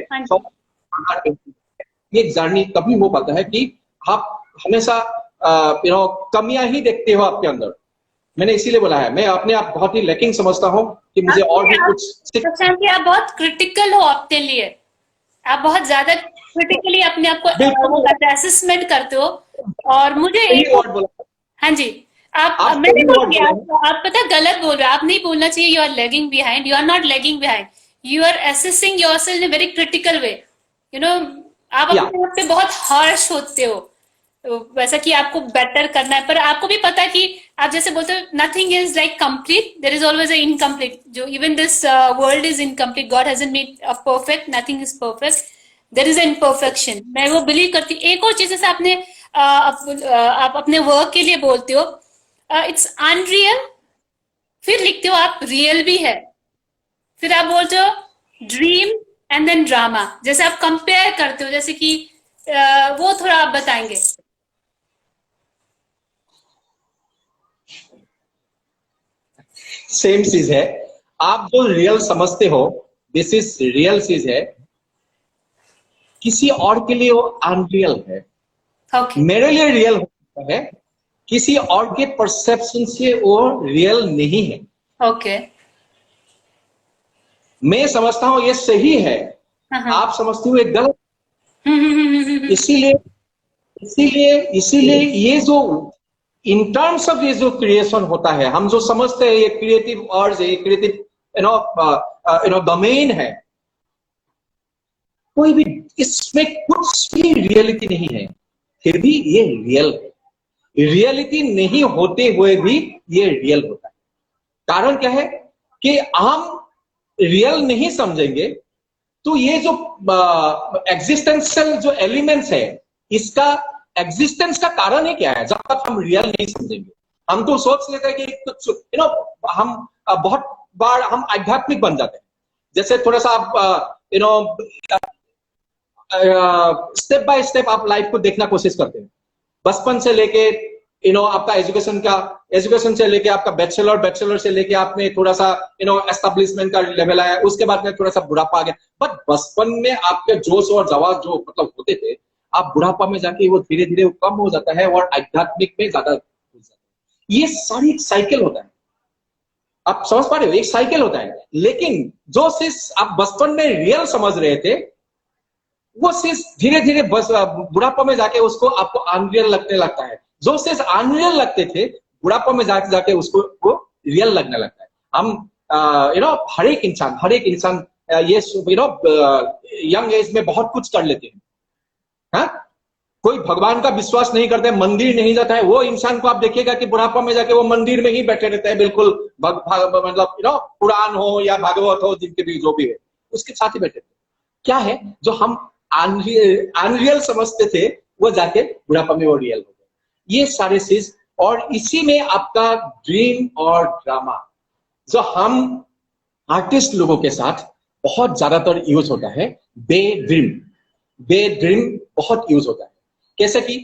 ये जर्नी तभी हो पाता है कि आप हमेशा कमियां ही देखते हो आपके अंदर। मैंने इसीलिए बोला है, मैं अपने आप बहुत ही लैकिंग समझता हूँ कि मुझे और भी कुछ। आप बहुत क्रिटिकल हो अपने लिए, आप बहुत ज्यादा क्रिटिकली अपने आप को असेसमेंट करते हो। और मुझे हाँ जी, आप मैंने बोल दिया, आप पता गलत बोल रहे हो, आप नहीं बोलना चाहिए you are lagging behind, you are not lagging behind, you are assessing yourself in a very critical way. You know, आप अपने आप पे बहुत हार्श होते हो, वैसा कि आपको बेटर करना है, पर आपको भी पता है कि आप जैसे बोलते हो nothing is like complete, there is always a incomplete, जो even this world is incomplete, God hasn't made a perfect, nothing is perfect, there is imperfection. मैं वो बिलीव करती हूँ। एक और चीज जैसे आपने आप अपने वर्क के लिए बोलते हो इट्स अनरियल, फिर लिखते हो आप रियल भी है, फिर आप बोलते हो ड्रीम एंड देन ड्रामा, जैसे आप कंपेयर करते हो, जैसे कि वो थोड़ा आप बताएंगे। सेम चीज है, आप जो रियल समझते हो, दिस इज रियल चीज है, किसी और के लिए वो अनरियल है। मेरे लिए रियल होता है, किसी और के परसेप्शन से वो रियल नहीं है। मैं समझता हूं ये सही है, आप समझते हो ये गलत। इसीलिए ये जो इन टर्म्स ऑफ ये जो क्रिएशन होता है, हम जो समझते हैं ये क्रिएटिव अर्ज है, ये क्रिएटिव डोमेन है, कोई भी इसमें कुछ भी रियलिटी नहीं है, फिर भी ये रियल है। रियलिटी नहीं होते हुए भी ये रियल होता है। कारण क्या है कि हम रियल नहीं समझेंगे तो ये जो एग्जिस्टेंशियल जो एलिमेंट्स है, इसका एग्जिस्टेंस का कारण ही क्या है, जब तक हम रियल नहीं समझेंगे। हम तो सोच लेते हैं कि हम बहुत बार हम आध्यात्मिक बन जाते हैं। जैसे थोड़ा सा आप स्टेप बाय स्टेप आप लाइफ को देखना कोशिश करते हैं, बचपन से लेके आपका एजुकेशन से लेके आपका बैचलर से लेके आपने थोड़ा सा एस्टेब्लिशमेंट का लेवल आया, उसके बाद में थोड़ा सा बुढ़ापा आ गया। बट बचपन में आपके जोश और जवाब जो मतलब होते थे, आप बुढ़ापा में जाके वो धीरे धीरे कम हो जाता है और आध्यात्मिक में ज्यादा हो जाता है। ये सारी एक साइकिल होता है, आप समझ पा रहे हो, एक साइकिल होता है। लेकिन जो चीज आप बचपन में रियल समझ रहे थे, वो चीज धीरे धीरे बुढ़ापा में जाके उसको आपको अनरियल लगने लगता है। जो चीज अनरियल लगते थे, बुढ़ापा में जाके जाके उसको वो रियल लगने लगता है। हम हर एक इंसान ये यंग एज में बहुत कुछ कर लेते हैं। हाँ, कोई भगवान का विश्वास नहीं करता है, मंदिर नहीं जाता है, वो इंसान को आप देखिएगा कि बुढ़ापा में जाके वो मंदिर में ही बैठे रहते हैं, बिल्कुल मतलब पुराण हो या भागवत हो, जिनके भी जो भी हो उसके साथ ही बैठे थे। क्या है जो हम अनरियल समझते थे, वो जाके बुढ़ापा में वो रियल हो गया। ये सारे चीज, और इसी में आपका ड्रीम और ड्रामा जो हम आर्टिस्ट लोगों के साथ बहुत ज्यादातर यूज होता है, डे ड्रीम बहुत यूज होता है। कैसे कि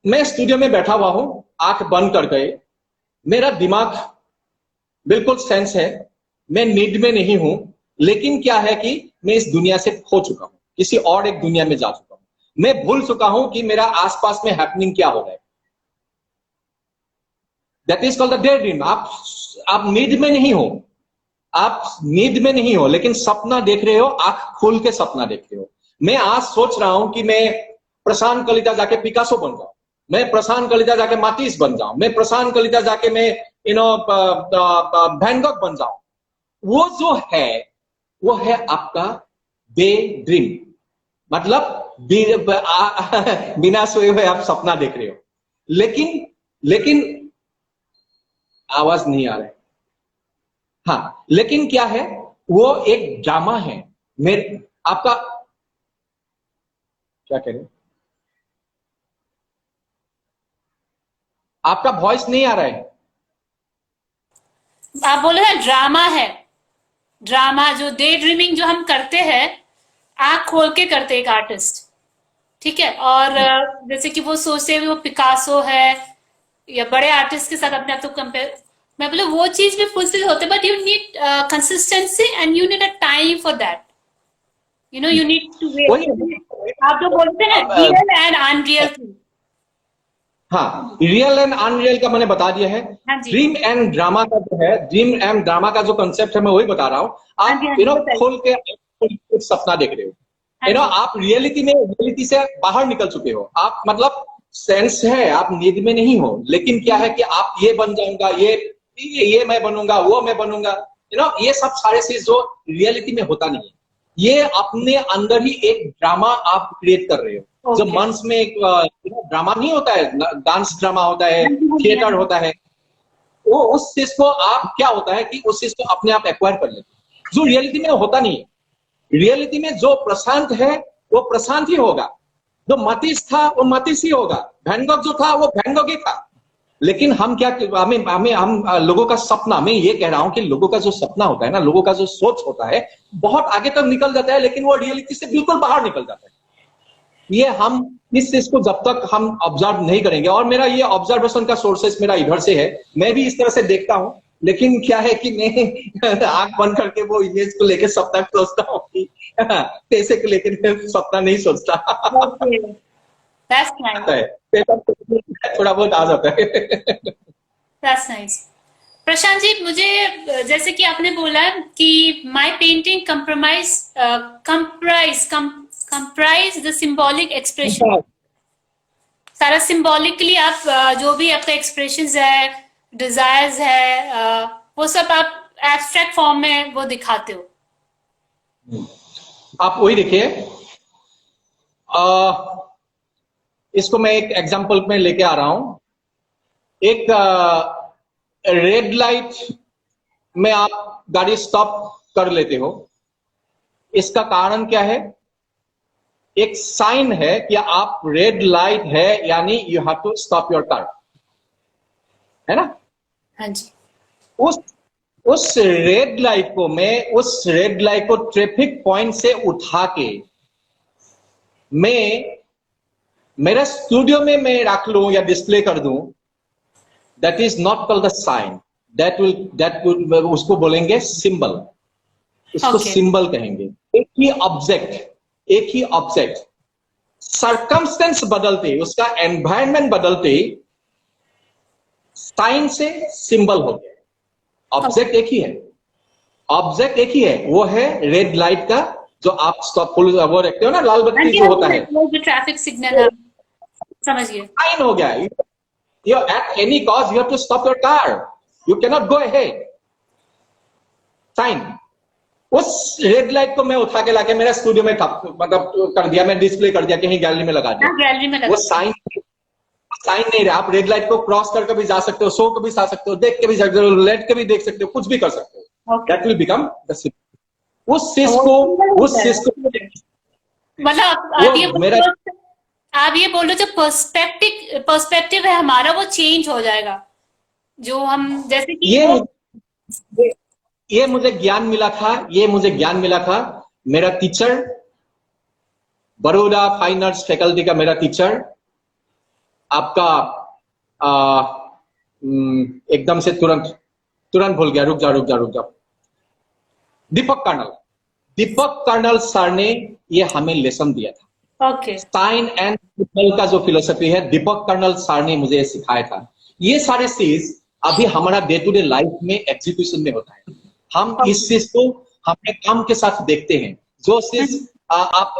मैं स्टूडियो में बैठा हुआ हूं, आंख बंद कर गए, मेरा दिमाग बिल्कुल सेंस है, मैं नींद में नहीं हूं, लेकिन क्या है कि मैं इस दुनिया से खो चुका हूं, किसी और एक दुनिया में जा चुका हूं। मैं भूल चुका हूं कि मेरा आसपास में हैपनिंग क्या हो रहा है। That is called the day dream. आप नींद में नहीं हो, लेकिन सपना देख रहे हो, आंख खोल के सपना देख रहे हो। मैं आज सोच रहा हूं कि मैं प्रशांत कलिता जाके पिकासो बन जाऊं, मैं प्रशांत कलिता जाके माटिस बन जाऊं, मैं प्रशांत कलिता जाके मैं वैन गॉग बन जाऊं। वो जो है वो है आपका डे ड्रीम, मतलब बिना सोए हुए आप सपना देख रहे हो। लेकिन आवाज नहीं आ रहा है। हाँ, लेकिन क्या है, वो एक ड्रामा है। आपका क्या कह रहे, आपका वॉइस नहीं आ रहा है। आप बोले ना ड्रामा है, ड्रामा जो डे ड्रीमिंग जो हम करते हैं, आंख खोल के करते एक आर्टिस्ट, ठीक है। और जैसे कि वो सोचते हैं वो पिकासो है या बड़े आर्टिस्ट के साथ अपने आप को कंपेयर, मैं बोले वो चीज भी फुलफिल होते, but you need consistency and you need a time for that, you need to wait. आप जो बोलते हैं रियल एंड अनरियल थिंग। हाँ, रियल एंड अनरियल का मैंने बता दिया है। हाँ जी। ड्रीम एंड ड्रामा का जो है, ड्रीम एंड ड्रामा का जो कंसेप्ट है, मैं वही बता रहा हूँ। आप खोल के कुछ सपना देख रहे हो, आप रियलिटी से बाहर निकल चुके हो। आप मतलब सेंस है, आप नींद में नहीं हो, लेकिन क्या है कि आप ये बन जाऊंगा, ये मैं बनूंगा, वो मैं बनूंगा, ये सब सारे चीज जो रियलिटी में होता नहीं है, ये अपने अंदर ही एक ड्रामा आप क्रिएट कर रहे हो। जो मंच में एक ड्रामा नहीं होता है, डांस ड्रामा होता है, थिएटर होता है, वो उस चीज को आप क्या होता है कि उस चीज को अपने आप एक्वायर कर लेते हैं, जो रियलिटी में होता नहीं है। रियलिटी में जो प्रशांत है वो प्रशांत ही होगा, जो माटिस था वो माटिस ही होगा, वैन गॉग जो था वो वैन गॉग ही था। लेकिन हम लोगों का सपना, मैं ये कह रहा हूं कि लोगों का जो सपना होता है ना, लोगों का जो सोच होता है, बहुत आगे तक निकल जाता है, लेकिन वो रियलिटी से बिल्कुल बाहर निकल जाता है। ये हम इस चीज को जब तक हम ऑब्जर्व नहीं करेंगे, और मेरा ये ऑब्जर्वेशन का सोर्सेस मेरा इधर से है, मैं भी इस तरह से देखता हूं, लेकिन क्या है कि मैं आंख बंद करके वो इमेज को लेकर सपना सोचता हूँ कि पैसे को लेकर मैं सपना नहीं सोचता। थोड़ा बहुत आ जाता है। That's nice. प्रशांत जी, मुझे जैसे कि आपने बोला कि my painting comprise the symbolic expression, सारा सिंबॉलिकली आप जो भी आपका एक्सप्रेशंस है, डिजायर्स है, वो सब आप एब्स्ट्रैक्ट फॉर्म में वो दिखाते हो। आप वही देखिए, इसको मैं एक एग्जांपल में लेके आ रहा हूं। एक रेड लाइट में आप गाड़ी स्टॉप कर लेते हो, इसका कारण क्या है? एक साइन है कि आप रेड लाइट है, यानी you have to stop your car, है ना? हाँ जी। उस रेड लाइट को ट्रैफिक पॉइंट से उठा के मेरा स्टूडियो में मैं रख लूं या डिस्प्ले कर दूं, that is not called the sign, that will उसको बोलेंगे सिंबल, उसको Okay. सिंबल कहेंगे। एक ही ऑब्जेक्ट सर्कमस्टेंस बदलते, उसका एनवायरनमेंट बदलते, साइन से सिंबल हो गया। ऑब्जेक्ट एक ही है, वो है रेड लाइट का, जो आप स्टॉप फुल वो रखते हो ना, लाल बत्ती जो होता है, वो जो ट्रैफिक सिग्नल है, समझिए। साइन हो गया। You at any cost you have to stop your car, you cannot go ahead, sign. उस रेड लाइट को मैं उठा के लाके मेरा स्टूडियो में मतलब कर दिया, मैं डिस्प्ले कर दिया, कहीं गैलरी में लगा दिया, गैलरी में वो साइन नहीं रहा। आप रेड लाइट को क्रॉस करके भी जा सकते हो, सो के भी जा सकते हो, देख के भी जा सकते हो, लेट के भी देख सकते हो, कुछ भी कर सकते हो। That will become the symbol. उस चीज को मतलब आप ये बोल रहे हो जो पर्सपेक्टिव है हमारा, वो चेंज हो जाएगा, जो हम जैसे कि ये मुझे ज्ञान मिला था, मेरा teacher, Baroda fine arts faculty का मेरा टीचर, आपका एकदम से तुरंत भूल गया, रुक जा, दीपक कर्नल सर ने ये हमें लेसन दिया था। ओके। साइन एंड सिंबल का जो फिलोसफी है, दीपक कर्नल सर ने मुझे सिखाया था। ये सारे चीज अभी हमारा डे टू डे लाइफ में एग्जीक्यूशन में होता है। हम इस चीज को अपने काम के साथ देखते हैं। जो चीज आप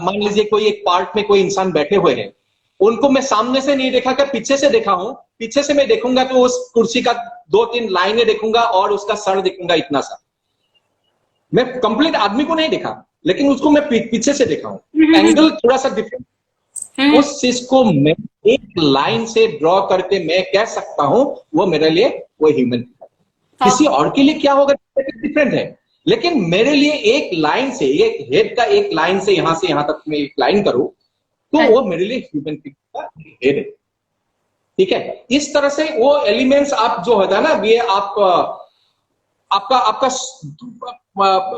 मान लीजिए कोई एक पार्क में कोई इंसान बैठे हुए हैं, उनको मैं सामने से नहीं देखा, क्या पीछे से देखा हूं, पीछे से मैं देखूंगा तो उस कुर्सी का 2-3 लाइनें देखूंगा और उसका सर देखूंगा, इतना सा। मैं कंप्लीट आदमी को नहीं देखा, लेकिन उसको मैं पीछे से देखा हूं, एंगल थोड़ा सा डिफरेंट। उस चीज को मैं एक लाइन से ड्रॉ करके मैं कह सकता हूं, वो मेरे लिए वो ह्यूमन। किसी और के लिए क्या होगा डिफरेंट है, लेकिन मेरे लिए एक लाइन से, एक हेड का एक लाइन से यहां तक मैं एक लाइन करूं, तो वो मेरे लिए ह्यूमन का हेड है। ठीक है, इस तरह से वो एलिमेंट्स आप जो होता है ना, ये आपका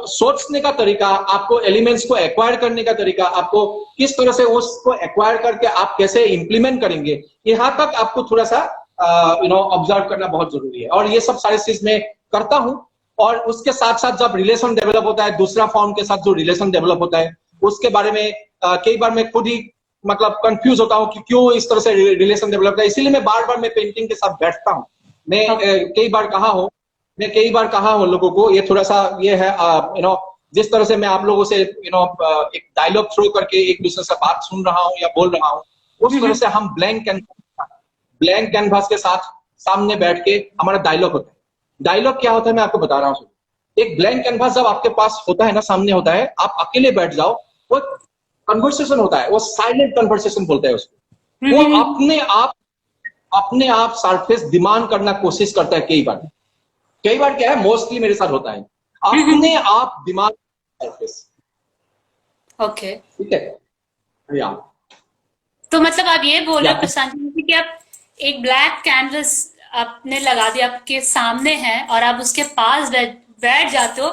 सोचने का तरीका, आपको एलिमेंट्स को एक्वायर करने का तरीका, आपको किस तरह से उसको एक्वायर करके आप कैसे इंप्लीमेंट करेंगे, यहां तक आपको थोड़ा सा ऑब्जर्व करना बहुत जरूरी है। और ये सब सारी चीज मैं करता हूं। और उसके साथ साथ जब रिलेशन डेवलप होता है, दूसरा फॉर्म के साथ जो रिलेशन डेवलप होता है, उसके बारे में कई बार मैं खुद ही मतलब कंफ्यूज होता हूं कि क्यों इस तरह से रिलेशन डेवलप होता है। इसीलिए मैं बार बार मैं पेंटिंग के साथ बैठता हूं। मैं कई बार कहा हूं लोगों को, ये थोड़ा सा ये है जिस तरह से मैं आप लोगों से एक डायलॉग थ्रो करके एक दूसरे से बात सुन रहा हूं या बोल रहा हूं, उस तरह से हम ब्लैंक कैनवास के साथ सामने बैठ के हमारा डायलॉग होता है। डायलॉग क्या होता है मैं आपको बता रहा हूँ। एक ब्लैंक कैनवास जब आपके पास होता है ना, सामने होता है, आप अकेले बैठ जाओ, वो कन्वर्सेशन होता है, वो साइलेंट कन्वर्सेशन बोलते हैं उसको। वो अपने आप सरफेस डिमांड करना कोशिश करता है। कई बार क्या है, मोस्टली मेरे साथ होता है, अपने आप डिमांड सरफेस। ओके, ठीक है। तो मतलब आप ये बोल रहे हो प्रशांत जी कि आप एक ब्लैक कैनवस आपने लगा दिया, आपके सामने है और आप उसके पास बैठ जाते हो,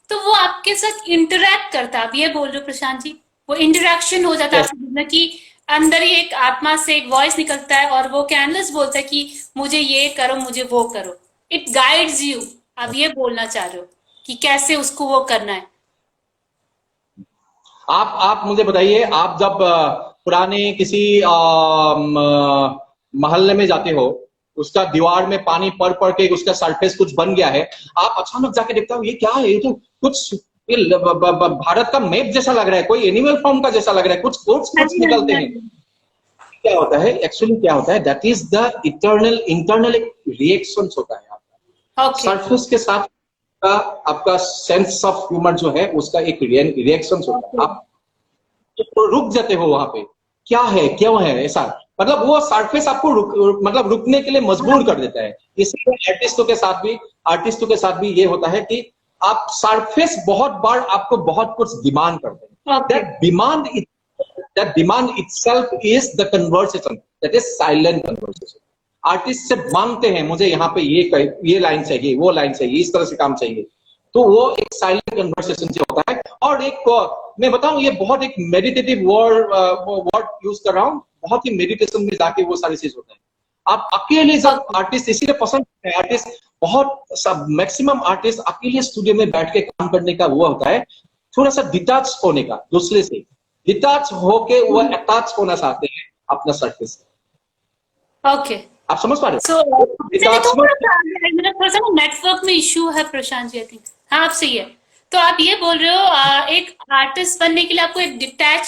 तो वो आपके साथ इंटरेक्ट करता है। आप ये बोल रहे हो प्रशांत जी, वो इंटरेक्शन हो जाता है आपके कि अंदर ही एक आत्मा से एक वॉइस निकलता है और वो कैनवस बोलता है कि मुझे ये करो, मुझे वो करो। It guides you. आप ये बोलना चाह रहे हो कि कैसे उसको वो करना है। आप मुझे बताइए, आप जब पुराने किसी मोहल्ले में जाते हो, उसका दीवार में पानी पड़ के उसका सरफेस कुछ बन गया है, आप अचानक जाके देखते हो ये क्या है, ये तो कुछ भारत का मैप जैसा लग रहा है, कोई एनिमल फॉर्म का जैसा लग रहा है, कुछ निकलते हैं। क्या होता है एक्चुअली, क्या होता है, that is the internal reaction होता है आपका। सरफेस के साथ आपका सेंस ऑफ ह्यूमर जो है, उसका एक रिएक्शन होता है। आप तो रुक जाते हो वहां पे, क्या है, क्यों है ऐसा, मतलब वो सरफेस आपको रुकने के लिए मजबूर कर देता है। इसलिए आर्टिस्टों के साथ भी ये होता है कि आप सरफेस बहुत बार आपको बहुत कुछ डिमांड करते हैं। That demand itself is the conversation, that is silent conversation. Artist से मांगते हैं, मुझे यहाँ पे ये लाइन चाहिए, वो लाइन चाहिए, इस तरह से काम चाहिए, तो वो एक साइलेंट कन्वर्सेशन से होता है। और एक मैं बताऊं, ये बहुत एक मेडिटेटिव वर्ड यूज कर रहा हूँ, बहुत ही मेडिटेशन में जाके वो सारी चीज होता है। आप अकेले जब आर्टिस्ट, इसीलिए पसंद है आर्टिस्ट, बहुत सब मैक्सिमम आर्टिस्ट अकेले स्टूडियो में बैठ के काम करने का वो होता है, थोड़ा सा डिटैच होने का, दूसरे से डिटैच होके वो अटैच होना चाहते हैं अपना सर्फेस से। ओके, आप समझ पा रहे सो मेरा थोड़ा सा नेटवर्क में इशू है प्रशांत जी, आई थिंक। हाँ, आप सही है। तो आप ये बोल रहे हो एक आर्टिस्ट बनने के लिए आपको एक डिटैच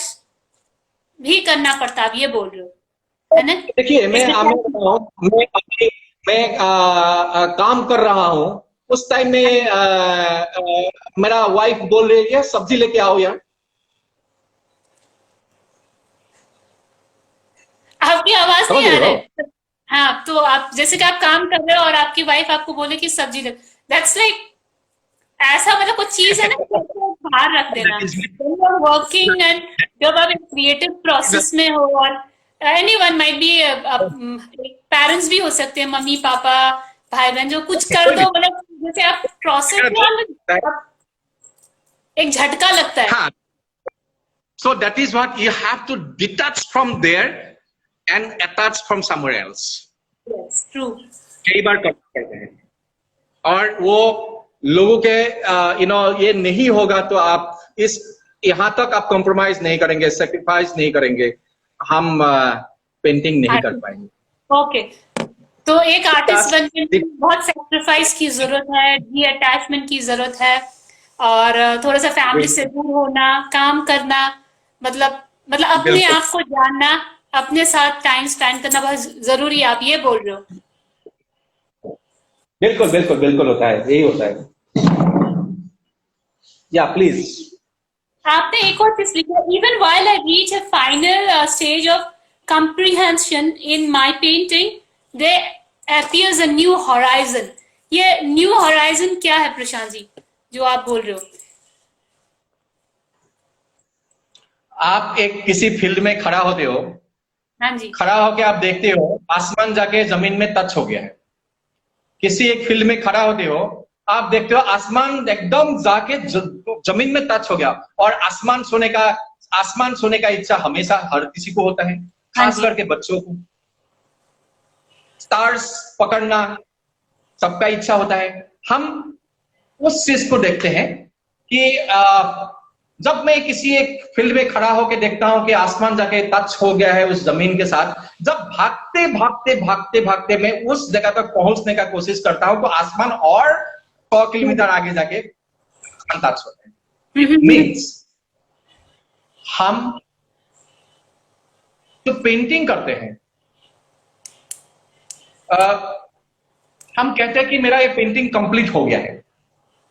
भी करना पड़ता है, आप ये बोल रहे हो, है ना? देखिए, मैं काम कर रहा हूँ, उस टाइम में मेरा वाइफ बोल रही है सब्जी लेके आओ यार। आपकी आवाज नहीं आ रही है। हाँ, तो आप जैसे कि आप काम कर रहे हो और आपकी वाइफ आपको बोले कि सब्जी ले, दैट्स लाइक ऐसा, मतलब कुछ चीज है ना, बाहर रख देना। वर्किंग एंड जब आप एक क्रिएटिव प्रोसेस में हो, और एनीवन माइट बी, पेरेंट्स भी हो सकते हैं, मम्मी पापा भाई बहन, जो कुछ कर दो, मतलब जैसे आप प्रोसेस में एक झटका लगता है। हाँ, so that is what you have to detach from there and attach from somewhere else. Yes, true. कई बार करते हैं, और वो लोगों के ये नहीं होगा तो आप इस यहाँ तक आप कॉम्प्रोमाइज नहीं करेंगे, सेक्रीफाइस नहीं करेंगे, हम पेंटिंग नहीं कर पाएंगे। ओके, तो एक आर्टिस्ट बनने में बहुत सेक्रीफाइस की जरूरत है, डी अटैचमेंट की जरूरत है, और थोड़ा सा फैमिली से दूर होना, काम करना, मतलब अपने आप को जानना, अपने साथ टाइम स्पेंड करना बहुत जरूरी है, आप ये बोल रहे हो? बिल्कुल बिल्कुल बिल्कुल होता है, यही होता है। या प्लीज, आपने एक और चीज लिखा, even while I reach a final stage of comprehension in my painting, there appears a new horizon. ये न्यू होराइजन क्या है प्रशांत जी, जो आप बोल रहे हो? आप एक किसी फील्ड में खड़ा होते हो, हाँ जी, खड़ा होके आप देखते हो आसमान जाके जमीन में टच हो गया है। किसी एक फील्ड में खड़ा होते हो, आप देखते हो आसमान एकदम जाके जमीन में टच हो गया, और आसमान छूने का इच्छा हमेशा हर किसी को होता है, खास करके बच्चों को। स्टार्स पकड़ना सबका इच्छा होता है। हम उस चीज को देखते हैं कि जब मैं किसी एक फील्ड में खड़ा होकर देखता हूं कि आसमान जाके टच हो गया है उस जमीन के साथ, जब भागते भागते भागते भागते मैं उस जगह तक पहुंचने का कोशिश करता हूं, तो आसमान और 100 किलोमीटर आगे जाके टच होता है। मीन्स हम जो पेंटिंग करते हैं, हम कहते हैं कि मेरा ये पेंटिंग कंप्लीट हो गया है,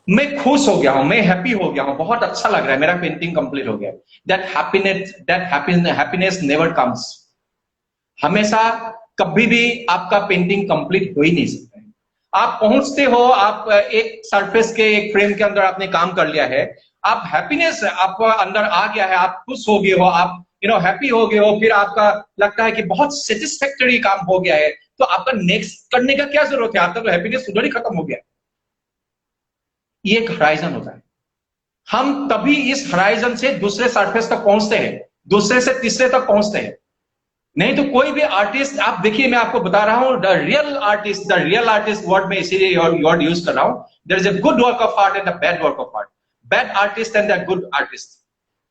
मैं खुश हो गया हूं, मैं हैप्पी हो गया हूं, बहुत अच्छा लग रहा है, मेरा पेंटिंग कंप्लीट हो गया। That happiness never comes. हमेशा कभी भी आपका पेंटिंग कंप्लीट हो ही नहीं सकता है। आप पहुंचते हो, आप एक सरफेस के एक फ्रेम के अंदर आपने काम कर लिया है, आप हैप्पीनेस आपको अंदर आ गया है, आप खुश हो गए हो, आप हैप्पी हो गए हो, फिर आपका लगता है कि बहुत सेटिस्फैक्टरी काम हो गया है, तो आपका नेक्स्ट करने का क्या जरूरत है? आपका तो हैप्पीनेस उधर ही खत्म हो गया। ये एक हराइजन होता है। हम तभी इस हराइजन से दूसरे सरफेस तक पहुंचते हैं, दूसरे से तीसरे तक पहुंचते हैं। नहीं तो कोई भी आर्टिस्ट, आप देखिए, मैं आपको बता रहा हूं, द रियल आर्टिस्ट वर्ड में इसीलिए वर्ड यूज कर रहा हूं। There is a good work of art and a bad work of art, bad artist and the good artist.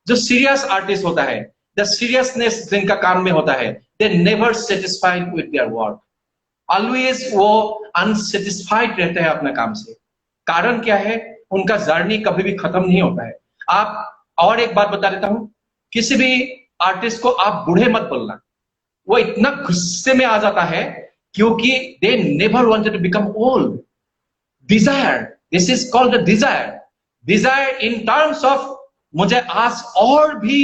जो सीरियस आर्टिस्ट होता है, द सीरियसनेस जिनका काम में होता है, they never satisfied with their work, always वो अनसेटिस्फाइड रहते हैं अपने काम से। कारण क्या है? उनका जर्नी कभी भी खत्म नहीं होता है। आप, और एक बात बता देता हूं, किसी भी आर्टिस्ट को आप बूढ़े मत बोलना, वो इतना गुस्से में आ जाता है, क्योंकि they never wanted to become old. Desire, this is called the desire in terms of मुझे आज और भी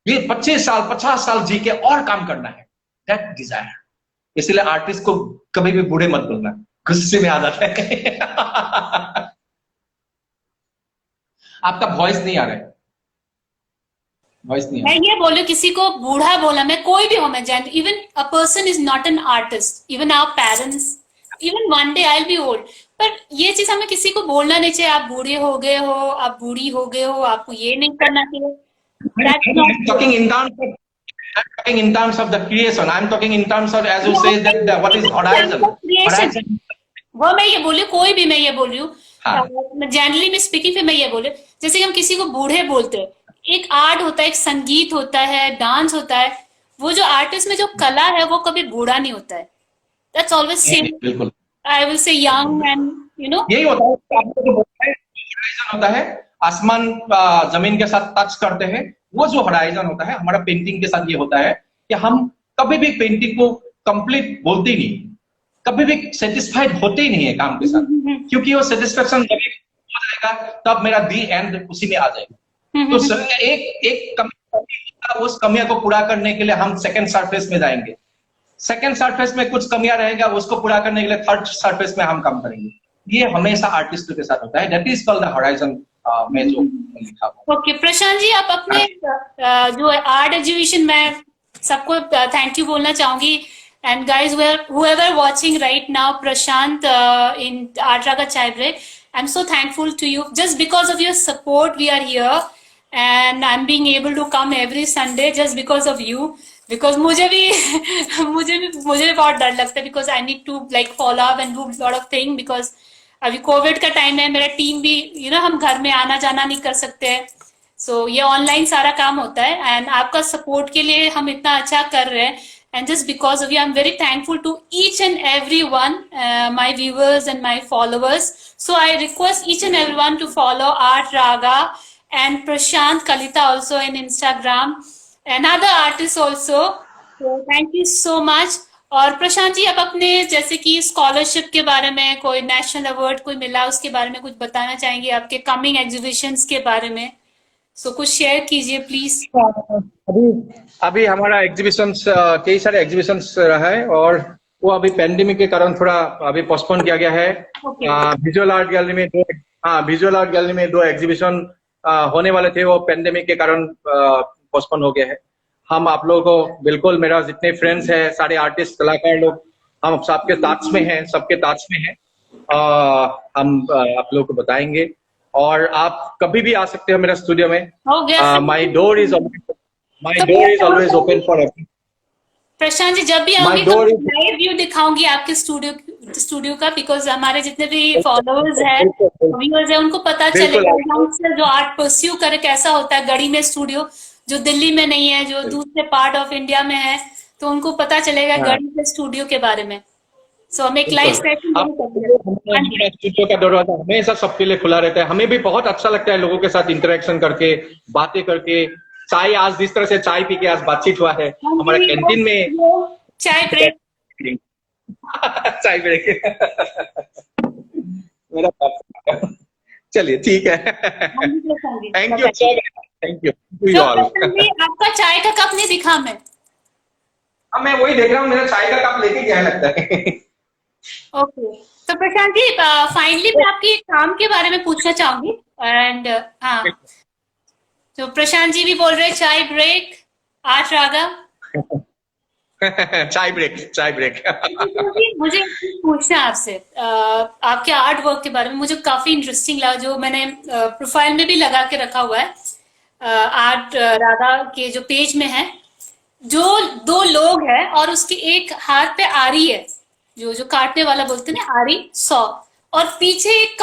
ये 25 साल 50 साल जी के और काम करना है, दैट डिजायर। इसलिए आर्टिस्ट को कभी भी बूढ़े मत बोलना, गुस्से में आ जाता है। आपका वॉइस नहीं आ रहा है, वॉइस नहीं। मैं ये बोलूं, किसी को बूढ़ा बोला, मैं कोई भी हूं, मैं जानती, even a person is not an artist, even our parents, even one day I will be old, पर ये चीज हमें किसी को बोलना नहीं चाहिए, आप बूढ़े हो गए हो, आप बूढ़ी हो गए हो, आपको ये नहीं करना चाहिए. That's not I'm good. talking in terms of, I'm talking in terms of the creation. I'm talking in terms of, as you say, that what is horizon. Creation. Horizon. वो मैं ये बोली, कोई भी मैं ये बोल रही हाँ. हूँ, जनरली में स्पीकिंग पे मैं ये बोले, जैसे कि हम किसी को बूढ़े बोलते हैं, एक आर्ट होता है, एक संगीत होता है, डांस होता है, वो जो आर्टिस्ट में जो कला है वो कभी बूढ़ा नहीं होता है. That's always same. बिल्कुल I will say young and you know. यही होता है कि आपको जो बोलना है horizon होता है, आसमान जमीन के साथ टच करते हैं, वो जो हॉराइजन होता है हमारा पेंटिंग के साथ ये होता है कि हम कभी भी पेंटिंग को कंप्लीट बोलते ही नहीं, कभी भी सेटिस्फाइड होते ही नहीं है काम के साथ, क्योंकि वो सेटिस्फेक्शन जब हो जाएगा तब मेरा दी एंड उसी में आ जाएगा. तो एक कमी होता है, उस कमियों को पूरा करने के लिए हम सेकंड सरफेस में जाएंगे, सेकंड सरफेस में कुछ कमियां रहेगा, उसको पूरा करने के लिए थर्ड सरफेस में हम काम करेंगे. ये हमेशा आर्टिस्ट के साथ होता है. That is called the horizon में जो लिखा हुआ. ओके प्रशांत जी, आप अपने जो आर्ट एग्जीबिशन में सबको थैंक यू बोलना चाहूंगी. And guys whoever watching right now, Prashant in Art Raga Chai Break, I'm so thankful to you. Just because of your support we are here and I'm being able to come every Sunday just because of you. Because मुझे भी बहुत डर लगता है, because I need to like follow up and do lot of thing, because अभी Covid का time है, मेरा टीम भी हम घर में आना जाना नहीं कर सकते हैं, सो ये ऑनलाइन सारा काम होता है. एंड आपका सपोर्ट के लिए हम इतना अच्छा कर रहे हैं, and just because of you I am very thankful to each and every one, my viewers and my followers. So I request each and every one to follow art Raga and Prashant Kalita also in Instagram and other artists also. So thank you so much. और प्रशांत जी, आप अपने जैसे कि scholarship के बारे में, कोई national award कोई मिला उसके बारे में कुछ बताना चाहेंगे, आपके कमिंग एग्जीबिशंस के बारे में, सो कुछ शेयर कीजिए प्लीज. अभी हमारा एग्जीबिशंस, कई सारे एग्जीबिशंस रहा है और वो अभी पेंडेमिक के कारण थोड़ा अभी पोस्टपोन किया गया है. विजुअल आर्ट गैलरी में दो एग्जीबिशन होने वाले थे, वो पेंडेमिक के कारण पोस्टपोन हो गया है. हम आप लोगों को बिल्कुल, मेरा जितने फ्रेंड्स हैं, सारे आर्टिस्ट कलाकार लोग, हम सबके टच में हैं, सबके टच में हैं. हम आप लोगों को बताएंगे और आप कभी भी आ सकते हो मेरा स्टूडियो में. My door is always open for everyone. Prashant ji, जब भी आऊंगी तो लाइव व्यू दिखाऊंगी आपके स्टूडियो का, बिकॉज हमारे जितने भी फॉलोअर्स हैं, व्यूअर्स हैं, उनको पता चलेगा जो आर्ट परस्यू करे कैसा होता है. गढ़ी में स्टूडियो जो दिल्ली में नहीं है, जो दूसरे पार्ट ऑफ इंडिया में है, तो उनको पता चलेगा गढ़ी के स्टूडियो के बारे में. सो हम एक लाइव सेशन स्टूडियो का दरवाजा हमेशा सबके लिए खुला रहता है. हमें भी बहुत अच्छा लगता है लोगों के साथ इंटरेक्शन करके, बातें करके. चाय, आज जिस तरह से चाय पी के आज बातचीत हुआ है हमारे कैंटीन में, चाय ब्रेक चाय ब्रेक मेरा. चलिए ठीक है. Thank you so much. Thank you all. आपका चाय का कप नहीं दिखा मैं. मैं वही देख रहा हूँ, मेरा चाय का कप लेके गया लगता है. ओके, तो प्रशांत जी, फाइनली मैं आपके काम के बारे में पूछना चाहूंगी. एंड हाँ, तो प्रशांत जी भी बोल रहे हैं चाय ब्रेक, आर्ट रागा. चाय ब्रेक. मुझे पूछना है आपसे, आपके आर्ट वर्क के बारे में. मुझे काफी इंटरेस्टिंग लगा, जो मैंने प्रोफाइल में भी लगा के रखा हुआ है. आर्ट रागा के जो पेज में है, जो दो लोग हैं और उसके एक हाथ पे आरी है, जो काटने वाला बोलते हैं ना, आरी 100, और पीछे एक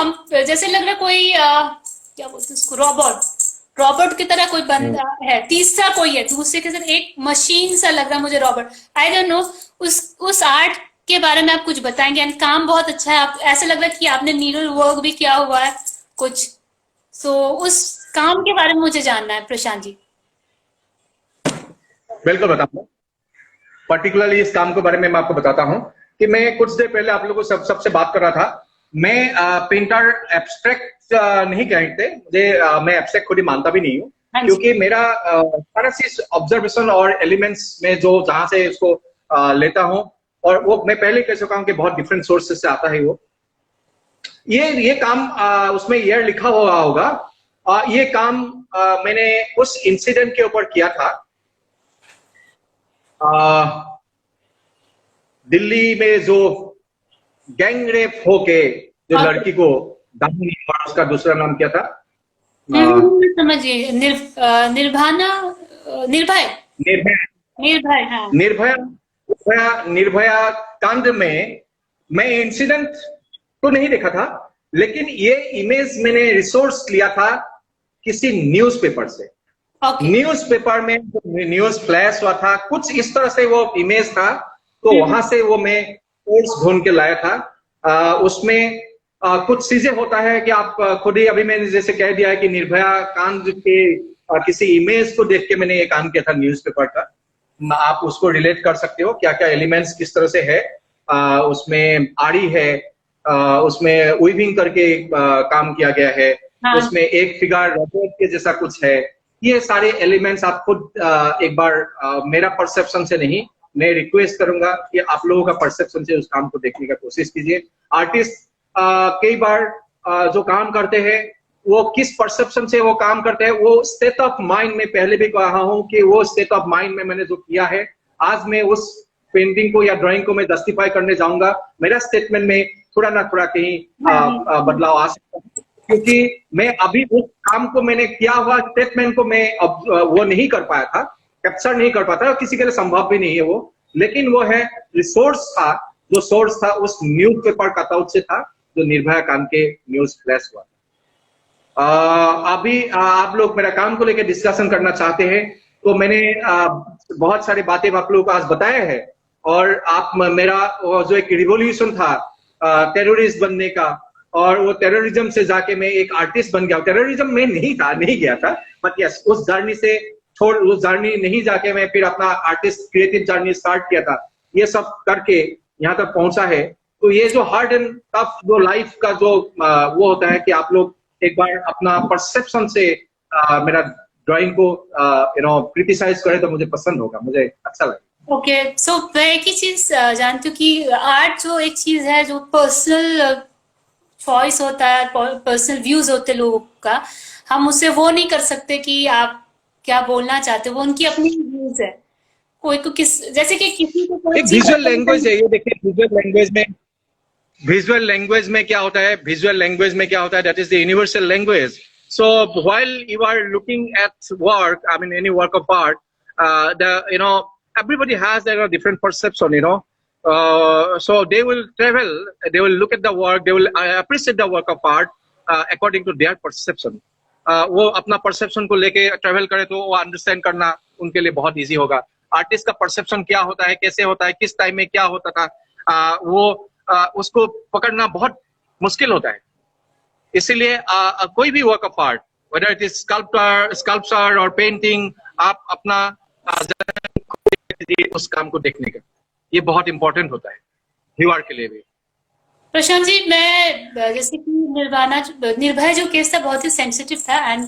जैसे लग रहा है कोई क्या बोलते हैं उसको, रोबोट की तरह कोई बंदा है. तीसरा कोई है दूसरे के साथ, एक मशीन सा लग रहा है मुझे रोबोट. आई डोंट नो, उस आर्ट के बारे में आप कुछ बताएंगे. एंड काम बहुत अच्छा है, आप ऐसा लग रहा है कि आपने नीडल वर्क भी किया हुआ है कुछ. सो उस काम के बारे में मुझे जानना है प्रशांत जी. बिल्कुल बताऊंगा. पर्टिकुलरली इस काम के बारे में मैं आपको बताता हूँ कि मैं कुछ देर पहले आप लोगों को सबसे बात कर रहा था. मैं पेंटर एब्स्ट्रैक्ट नहीं कहते मुझे, मैं एब्स्ट्रैक्ट खुद ही मानता भी नहीं हूँ, क्योंकि मेरा सारा चीज ऑब्जर्वेशन और एलिमेंट्स में जो जहां से उसको लेता हूँ, और वो मैं पहले कह चुका हूँ कि बहुत डिफरेंट सोर्सेस से आता है वो. ये काम उसमें ईयर लिखा हुआ होगा. ये काम मैंने उस इंसिडेंट के ऊपर किया था. दिल्ली में जो गैंग रेप होके जो हाँ। लड़की को दामिनी, और उसका दूसरा नाम क्या था? समझिए, निर्भया, निर्भय, निर्भया। निर्भय, हाँ। निर्भया निर्भया कांड में मैं इंसिडेंट तो नहीं देखा था, लेकिन ये इमेज मैंने रिसोर्स लिया था किसी न्यूज़पेपर से। ओके। न्यूज़पेपर में न्यूज़ फ्लैश हुआ था, कुछ इस तरह से वो इमेज था, तो वहां से वो मैं सोर्स ढूंढ के लाया था। उसमें कुछ चीजें होता है कि आप खुद ही, अभी मैंने जैसे कह दिया है कि निर्भया कांड के किसी इमेज को देख के मैंने ये काम किया था न्यूज़पेपर का। आप उसको रिलेट कर सकते हो, क्या क्या एलिमेंट्स किस तरह से है। उसमें आड़ी है, उसमें वीविंग करके काम किया गया है, हाँ। उसमें एक फिगर रोबोट के जैसा कुछ है। ये सारे एलिमेंट्स आप खुद एक बार मेरा परसेप्शन से नहीं, मैं रिक्वेस्ट करूंगा कि आप लोगों का परसेप्शन से उस काम को देखने का कोशिश कीजिए। आर्टिस्ट कई बार जो काम करते हैं वो किस परसेप्शन से वो काम करते हैं, वो स्टेट ऑफ माइंड में, पहले भी कहा हूं कि वो स्टेट ऑफ माइंड में मैंने जो किया है, आज मैं उस पेंटिंग को या ड्राइंग को मैं जस्टिफाई करने जाऊंगा, मेरा स्टेटमेंट में थोड़ा ना थोड़ा कहीं बदलाव आ सकता है, क्योंकि मैं अभी उस काम को मैंने किया हुआ स्टेटमेंट को मैं वो नहीं कर पाया था, कैप्चर नहीं कर पाता, किसी के लिए संभव भी नहीं है वो, लेकिन वो है रिसोर्स था, जो सोर्स था उस न्यूज़पेपर कटआउट से था जो निर्भया कांड के न्यूज फ्लैश हुआ। अभी आप लोग मेरा काम को लेकर डिस्कशन करना चाहते हैं, तो मैंने बहुत सारी बातें आप लोगों को आज बताया है, और आप मेरा जो एक रिवॉल्यूशन था टेररिस्ट बनने का, और वो टेररिज्म से जाके मैं एक आर्टिस्ट बन गया। टेररिज्म में नहीं गया था, बट यस, उस जर्नी से उस जर्नी नहीं जाके मैं फिर अपना आर्टिस्ट क्रिएटिव जर्नी स्टार्ट किया था। ये सब करके यहाँ तक पहुंचा है। तो ये जो हार्ड एंड टफ जो लाइफ का जो वो होता है कि आप लोग एक बार अपना परसेप्शन से मेरा ड्राइंग को क्रिटिसाइज करें तो मुझे पसंद होगा, मुझे अच्छा लगेगा। ओके, सो मैं एक ही चीज जानती हूँ कि आर्ट जो एक चीज है जो पर्सनल चॉइस होता है, पर्सनल व्यूज होते हैं लोगों का, हम उससे वो नहीं कर सकते कि आप क्या बोलना चाहते हो, वो उनकी अपनी व्यूज है। कोई को जैसे कि किसी को कोई चीज विजुअल लैंग्वेज है, ये देखिए विजुअल लैंग्वेज में क्या होता है, that is the universal language. So while you are looking at work, I mean any work of art, everybody has their different perception, so they will travel, they will look at the work, they will appreciate the work of art according to their perception. वो अपना perception को लेके travel करे तो वो understand करना उनके लिए बहुत इजी होगा। आर्टिस्ट का परसेप्शन क्या होता है, कैसे होता है, किस टाइम में क्या होता था, उसको पकड़ना बहुत मुश्किल होता है। इसीलिए कोई भी work of art, whether it is sculpture और पेंटिंग, आप अपना उस काम को देखने का, ये बहुत इंपॉर्टेंट होता है व्यूअर के लिए भी। प्रशांत जी, मैं जैसे कि निर्भया जो केस था बहुत ही सेंसिटिव था, एंड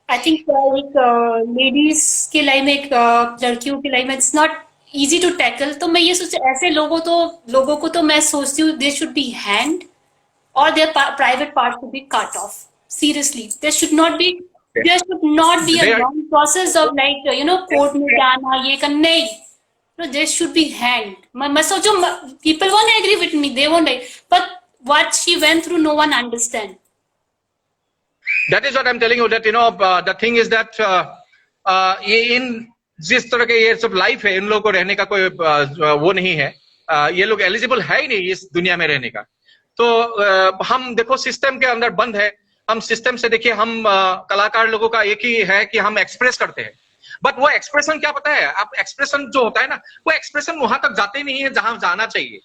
आई थिंक एक लेडीज के लाइफ में, एक लड़कियों के लाइफ में it's not easy to tackle. तो मैं ये ऐसे लोगों को तो मैं सोचती हूँ दे शुड बी हैंड और there private part should be cut off. Seriously, there should not be a long process of like court में जाना, ये करना, नहीं। No, they should be hanged. मैं सोचो, people won't agree with me, they won't agree, but what she went through, no one understand. That is what I'm telling you, that the thing is that ये इन जिस तरह के ये सब life है, इन लोगों को रहने का कोई वो नहीं है, ये लोग एलिजिबल है ही नहीं इस दुनिया में रहने का। तो हम देखो सिस्टम के अंदर बंद है, हम सिस्टम से देखिए, हम कलाकार लोगों का एक ही है कि हम एक्सप्रेस करते हैं, बट वो एक्सप्रेशन क्या पता है आप, एक्सप्रेशन जो होता है ना, वो एक्सप्रेशन वहां तक जाते नहीं है जहां जाना चाहिए,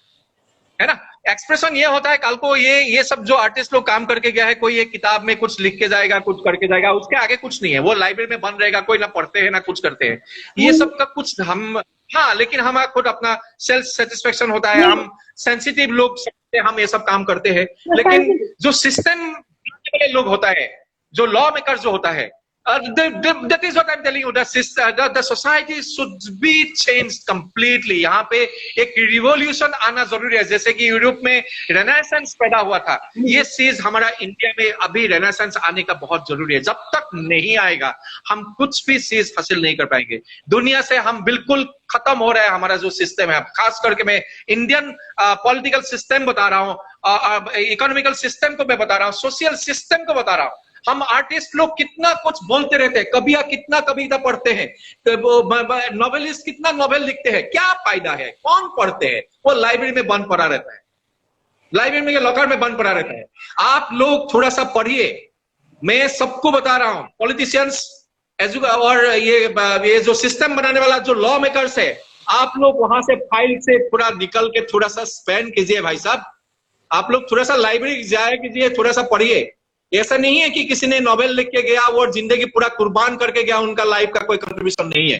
है ना। एक्सप्रेशन ये होता है, कल को ये सब जो आर्टिस्ट लोग काम करके गया है, कोई एक किताब में कुछ लिख के जाएगा, कुछ करके जाएगा, उसके आगे कुछ नहीं है, वो लाइब्रेरी में बंद रहेगा, कोई ना पढ़ते हैं ना कुछ करते हैं, ये सब का कुछ हम, हाँ, लेकिन हमारा खुद अपना सेल्फ सेटिस्फेक्शन होता है, हम सेंसिटिव लोग, हम ये सब काम करते हैं। लेकिन जो सिस्टम लोग होता है, जो लॉ मेकर जो होता है, That is what I'm telling you. The society should be changed completely. यहाँ पे एक रिवॉल्यूशन आना जरूरी है, जैसे कि यूरोप में रेनेसेंस पैदा हुआ था। ये चीज हमारा इंडिया में अभी रेनेसेंस आने का बहुत जरूरी है। जब तक नहीं आएगा हम कुछ भी चीज हासिल नहीं कर पाएंगे। दुनिया से हम बिल्कुल खत्म हो रहा है हमारा जो सिस्टम है। खास करके मैं इंडियन पॉलिटिकल सिस्टम बता रहा हूँ, इकोनॉमिकल सिस्टम को मैं बता रहा हूँ, सोशल सिस्टम को बता रहा हूँ। हम आर्टिस्ट लोग कितना कुछ बोलते रहते हैं, कविया कितना कविता पढ़ते हैं, नॉवेलिस्ट कितना नॉवेल लिखते हैं, क्या फायदा है? कौन पढ़ते हैं? वो लाइब्रेरी में बंद पड़ा रहता है, लाइब्रेरी में लॉकर में बंद पड़ा रहता है। आप लोग थोड़ा सा पढ़िए। मैं सबको बता रहा हूँ, पॉलिटिशियंस और ये जो सिस्टम बनाने वाला जो लॉ मेकर्स है, आप लोग वहां से फाइल से पूरा निकल के थोड़ा सा स्पेंड कीजिए भाई साहब। आप लोग थोड़ा सा लाइब्रेरी जाया कीजिए, थोड़ा सा पढ़िए। ऐसा नहीं है कि किसी ने नॉवेल लिख के गया वो जिंदगी पूरा कुर्बान करके गया, उनका लाइफ का कोई कंट्रीब्यूशन नहीं है।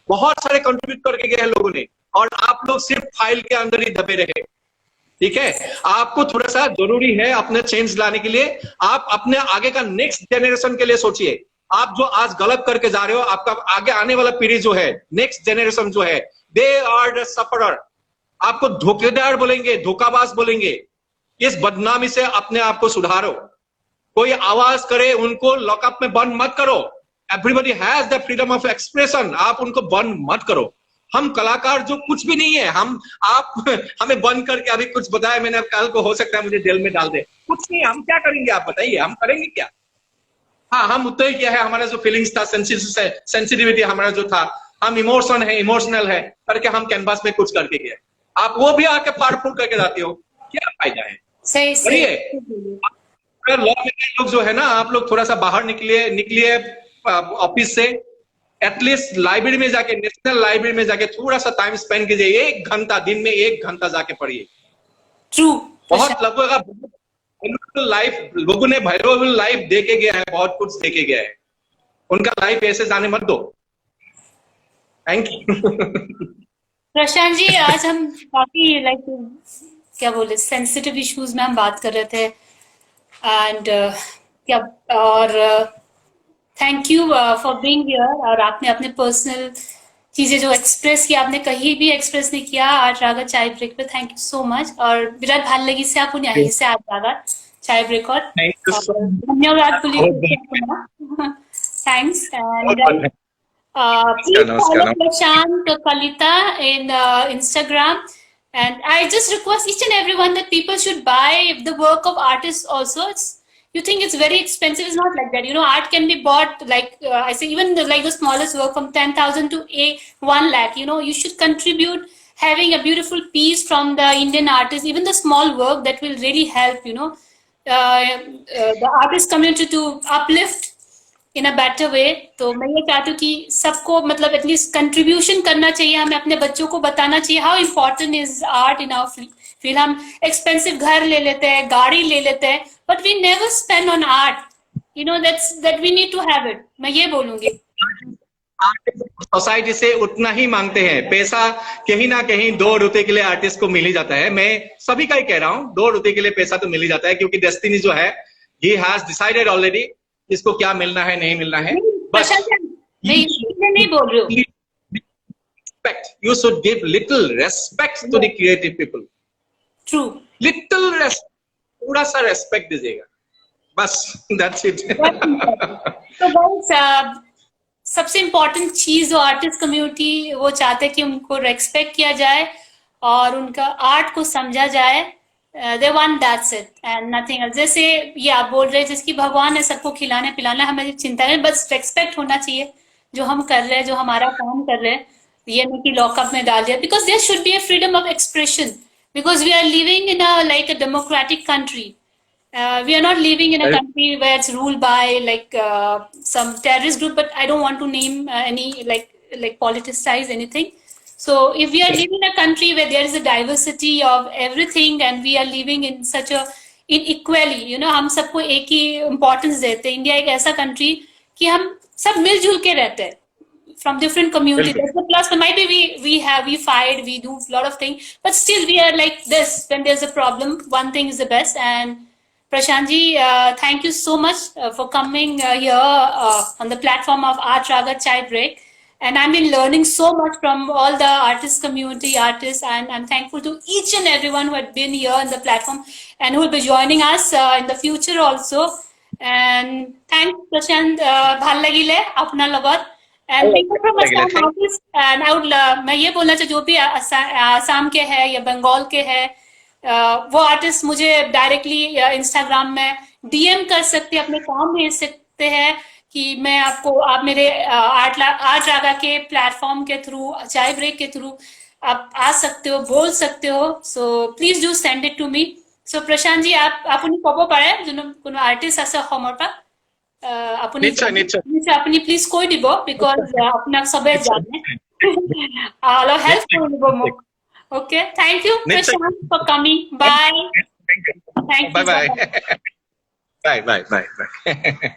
बहुत सारे कंट्रीब्यूट करके गए हैं लोगों ने, और आप लोग सिर्फ फाइल के अंदर ही दबे रहे। ठीक है, आपको थोड़ा सा जरूरी है अपने चेंज लाने के लिए। आप अपने आगे का नेक्स्ट जनरेशन के लिए सोचिए। आप जो आज गलत करके जा रहे हो, आपका आगे आने वाला पीढ़ी जो है, नेक्स्ट जनरेशन जो है, दे आर द सफरर। आपको धोखेदार बोलेंगे, धोखाबाज बोलेंगे। इस बदनामी से अपने आप को सुधारो। कोई आवाज करे उनको लॉकअप में बंद मत करो। Everybody has the freedom of expression. आप उनको बंद मत करो। हम कलाकार जो कुछ भी नहीं है, आप हमें बंद करके अभी कुछ बताया मैंने, कल को हो सकता है मुझे जेल में डाल दे। कुछ नहीं, हम क्या करेंगे आप बताइए, हम करेंगे क्या? हाँ, हम उतना ही क्या है, हमारा जो फीलिंग्स था, सेंसिटिविटी हमारा जो था, हम इमोशनल है करके हम कैनवास में कुछ करके गए। आप वो भी आके फाड़ फूड़ करके जाते हो, क्या फायदा है? सही लॉ मेकर लोग जो है ना, आप लोग थोड़ा सा बाहर निकलिए ऑफिस से, एटलीस्ट लाइब्रेरी में जाके, नेशनल लाइब्रेरी में जाके थोड़ा सा टाइम स्पेंड कीजिए। 1 घंटा, दिन में 1 घंटा जाके पढ़िए। ट्रू, बहुत लगेगा। लाइफ लोगों ने वैल्यूएबल लाइफ देके गया है, बहुत कुछ देके गया है। उनका लाइफ ऐसे जाने मत दो। Thank you. प्रशांत जी, आज हम काफी क्या बोले, सेंसिटिव इश्यूज में हम बात कर रहे थे। And thank you for being here. और आपने अपने पर्सनल चीजें जो एक्सप्रेस किया, आपने कहीं भी एक्सप्रेस नहीं किया आज रागा चाय ब्रेक पे। Thank you so much. और विराट भाल लगी से आप यहीं से आज रागा चाय ब्रेक और धन्यवाद। Thanks. And please follow Prashant Kalita in Instagram. And I just request each and everyone that people should buy the work of artists also. You think it's very expensive. It's not like that. You know, art can be bought I say even the smallest work from 10,000 to 1 lakh. You know, you should contribute having a beautiful piece from the Indian artist, even the small work that will really help, you know, the artist community to uplift in a better way. तो मैं ये चाहती हूँ कि सबको मतलब at least contribution करना चाहिए। हमें अपने बच्चों को बताना चाहिए how important is art in our field. हम एक्सपेंसिव घर ले लेते हैं, गाड़ी ले लेते हैं, but we never spend on art. You know that we need to have it. मैं ये बोलूंगी, सोसाइटी से उतना ही मांगते हैं पैसा, कहीं ना कहीं 2 रुपए के लिए आर्टिस्ट को मिल ही जाता है। मैं सभी का ही कह रहा हूँ, 2 रुपए के लिए पैसा तो मिल ही जाता है, क्योंकि डेस्टिनी जो है, ही हैज डिसाइडेड ऑलरेडी इसको क्या मिलना है, नहीं मिलना है। बस नहीं बोल रही हूँ। You should give little respect to the creative people. True. Little respect, थोड़ा सा respect दीजिएगा, बस that's it. तो बस सबसे इम्पोर्टेंट चीज जो आर्टिस्ट कम्युनिटी वो चाहते हैं कि उनको रेस्पेक्ट किया जाए और उनका आर्ट को समझा जाए। They want that's it and nothing else. जैसे ये आप बोल रहे हैं, जिसकी भगवान है सबको खिलाने पिलाना, हमें चिंता नहीं, बस रेस्पेक्ट होना चाहिए जो हम कर रहे हैं, जो हमारा काम कर रहे हैं। ये नहीं कि लॉकअप में डाल दिया, because there should be a freedom of expression, because we are living in a democratic country. We are not living in a country where it's ruled by some terrorist group, but I don't want to name any like politicize anything. So if we are living in a country where there is a diversity of everything and we are living in such a inequally, you know, हम सबको एक ही importance देते हैं. India एक ऐसा country कि हम सब मिलजुल के रहते हैं from different communities. Plus, might be we fight, we do a lot of things, but still we are like this. When there's a problem, one thing is the best. And Prashantji, thank you so much for coming here on the platform of Art Raga Chai Break. And I've been learning so much from all the artist community, artists, and I'm thankful to each and everyone who had been here on the platform and who will be joining us in the future also. And thanks, Prashant, bhal lagile apna logot. And people from Assam artists, and I would, मैं ये बोलना चाहती हूँ जो भी असम के है या बंगाल के है, वो आर्टिस्ट मुझे डायरेक्टली इंस्टाग्राम में डीएम कर सकते हैं, अपने काम भेज सकते हैं कि मैं आपको, आप मेरे आर्ट रागा के प्लेटफॉर्म के थ्रू, चाय ब्रेक के थ्रू आप आ सकते हो, बोल सकते हो. So please do send it to me. So Prashant ji, আপুনি ক'ব পাৰে যোন কোনো আৰ্টিষ্ট আছে অসমৰ পৰা, আপুনি আপুনি প্লিজ কৈ দিব, বিকজ আপোনাক সবে জানে, অলপ হেল্প কৰি দিব মোক. Okay, thank you, Prashant, for coming. Bye. Thank you. Bye. Bye.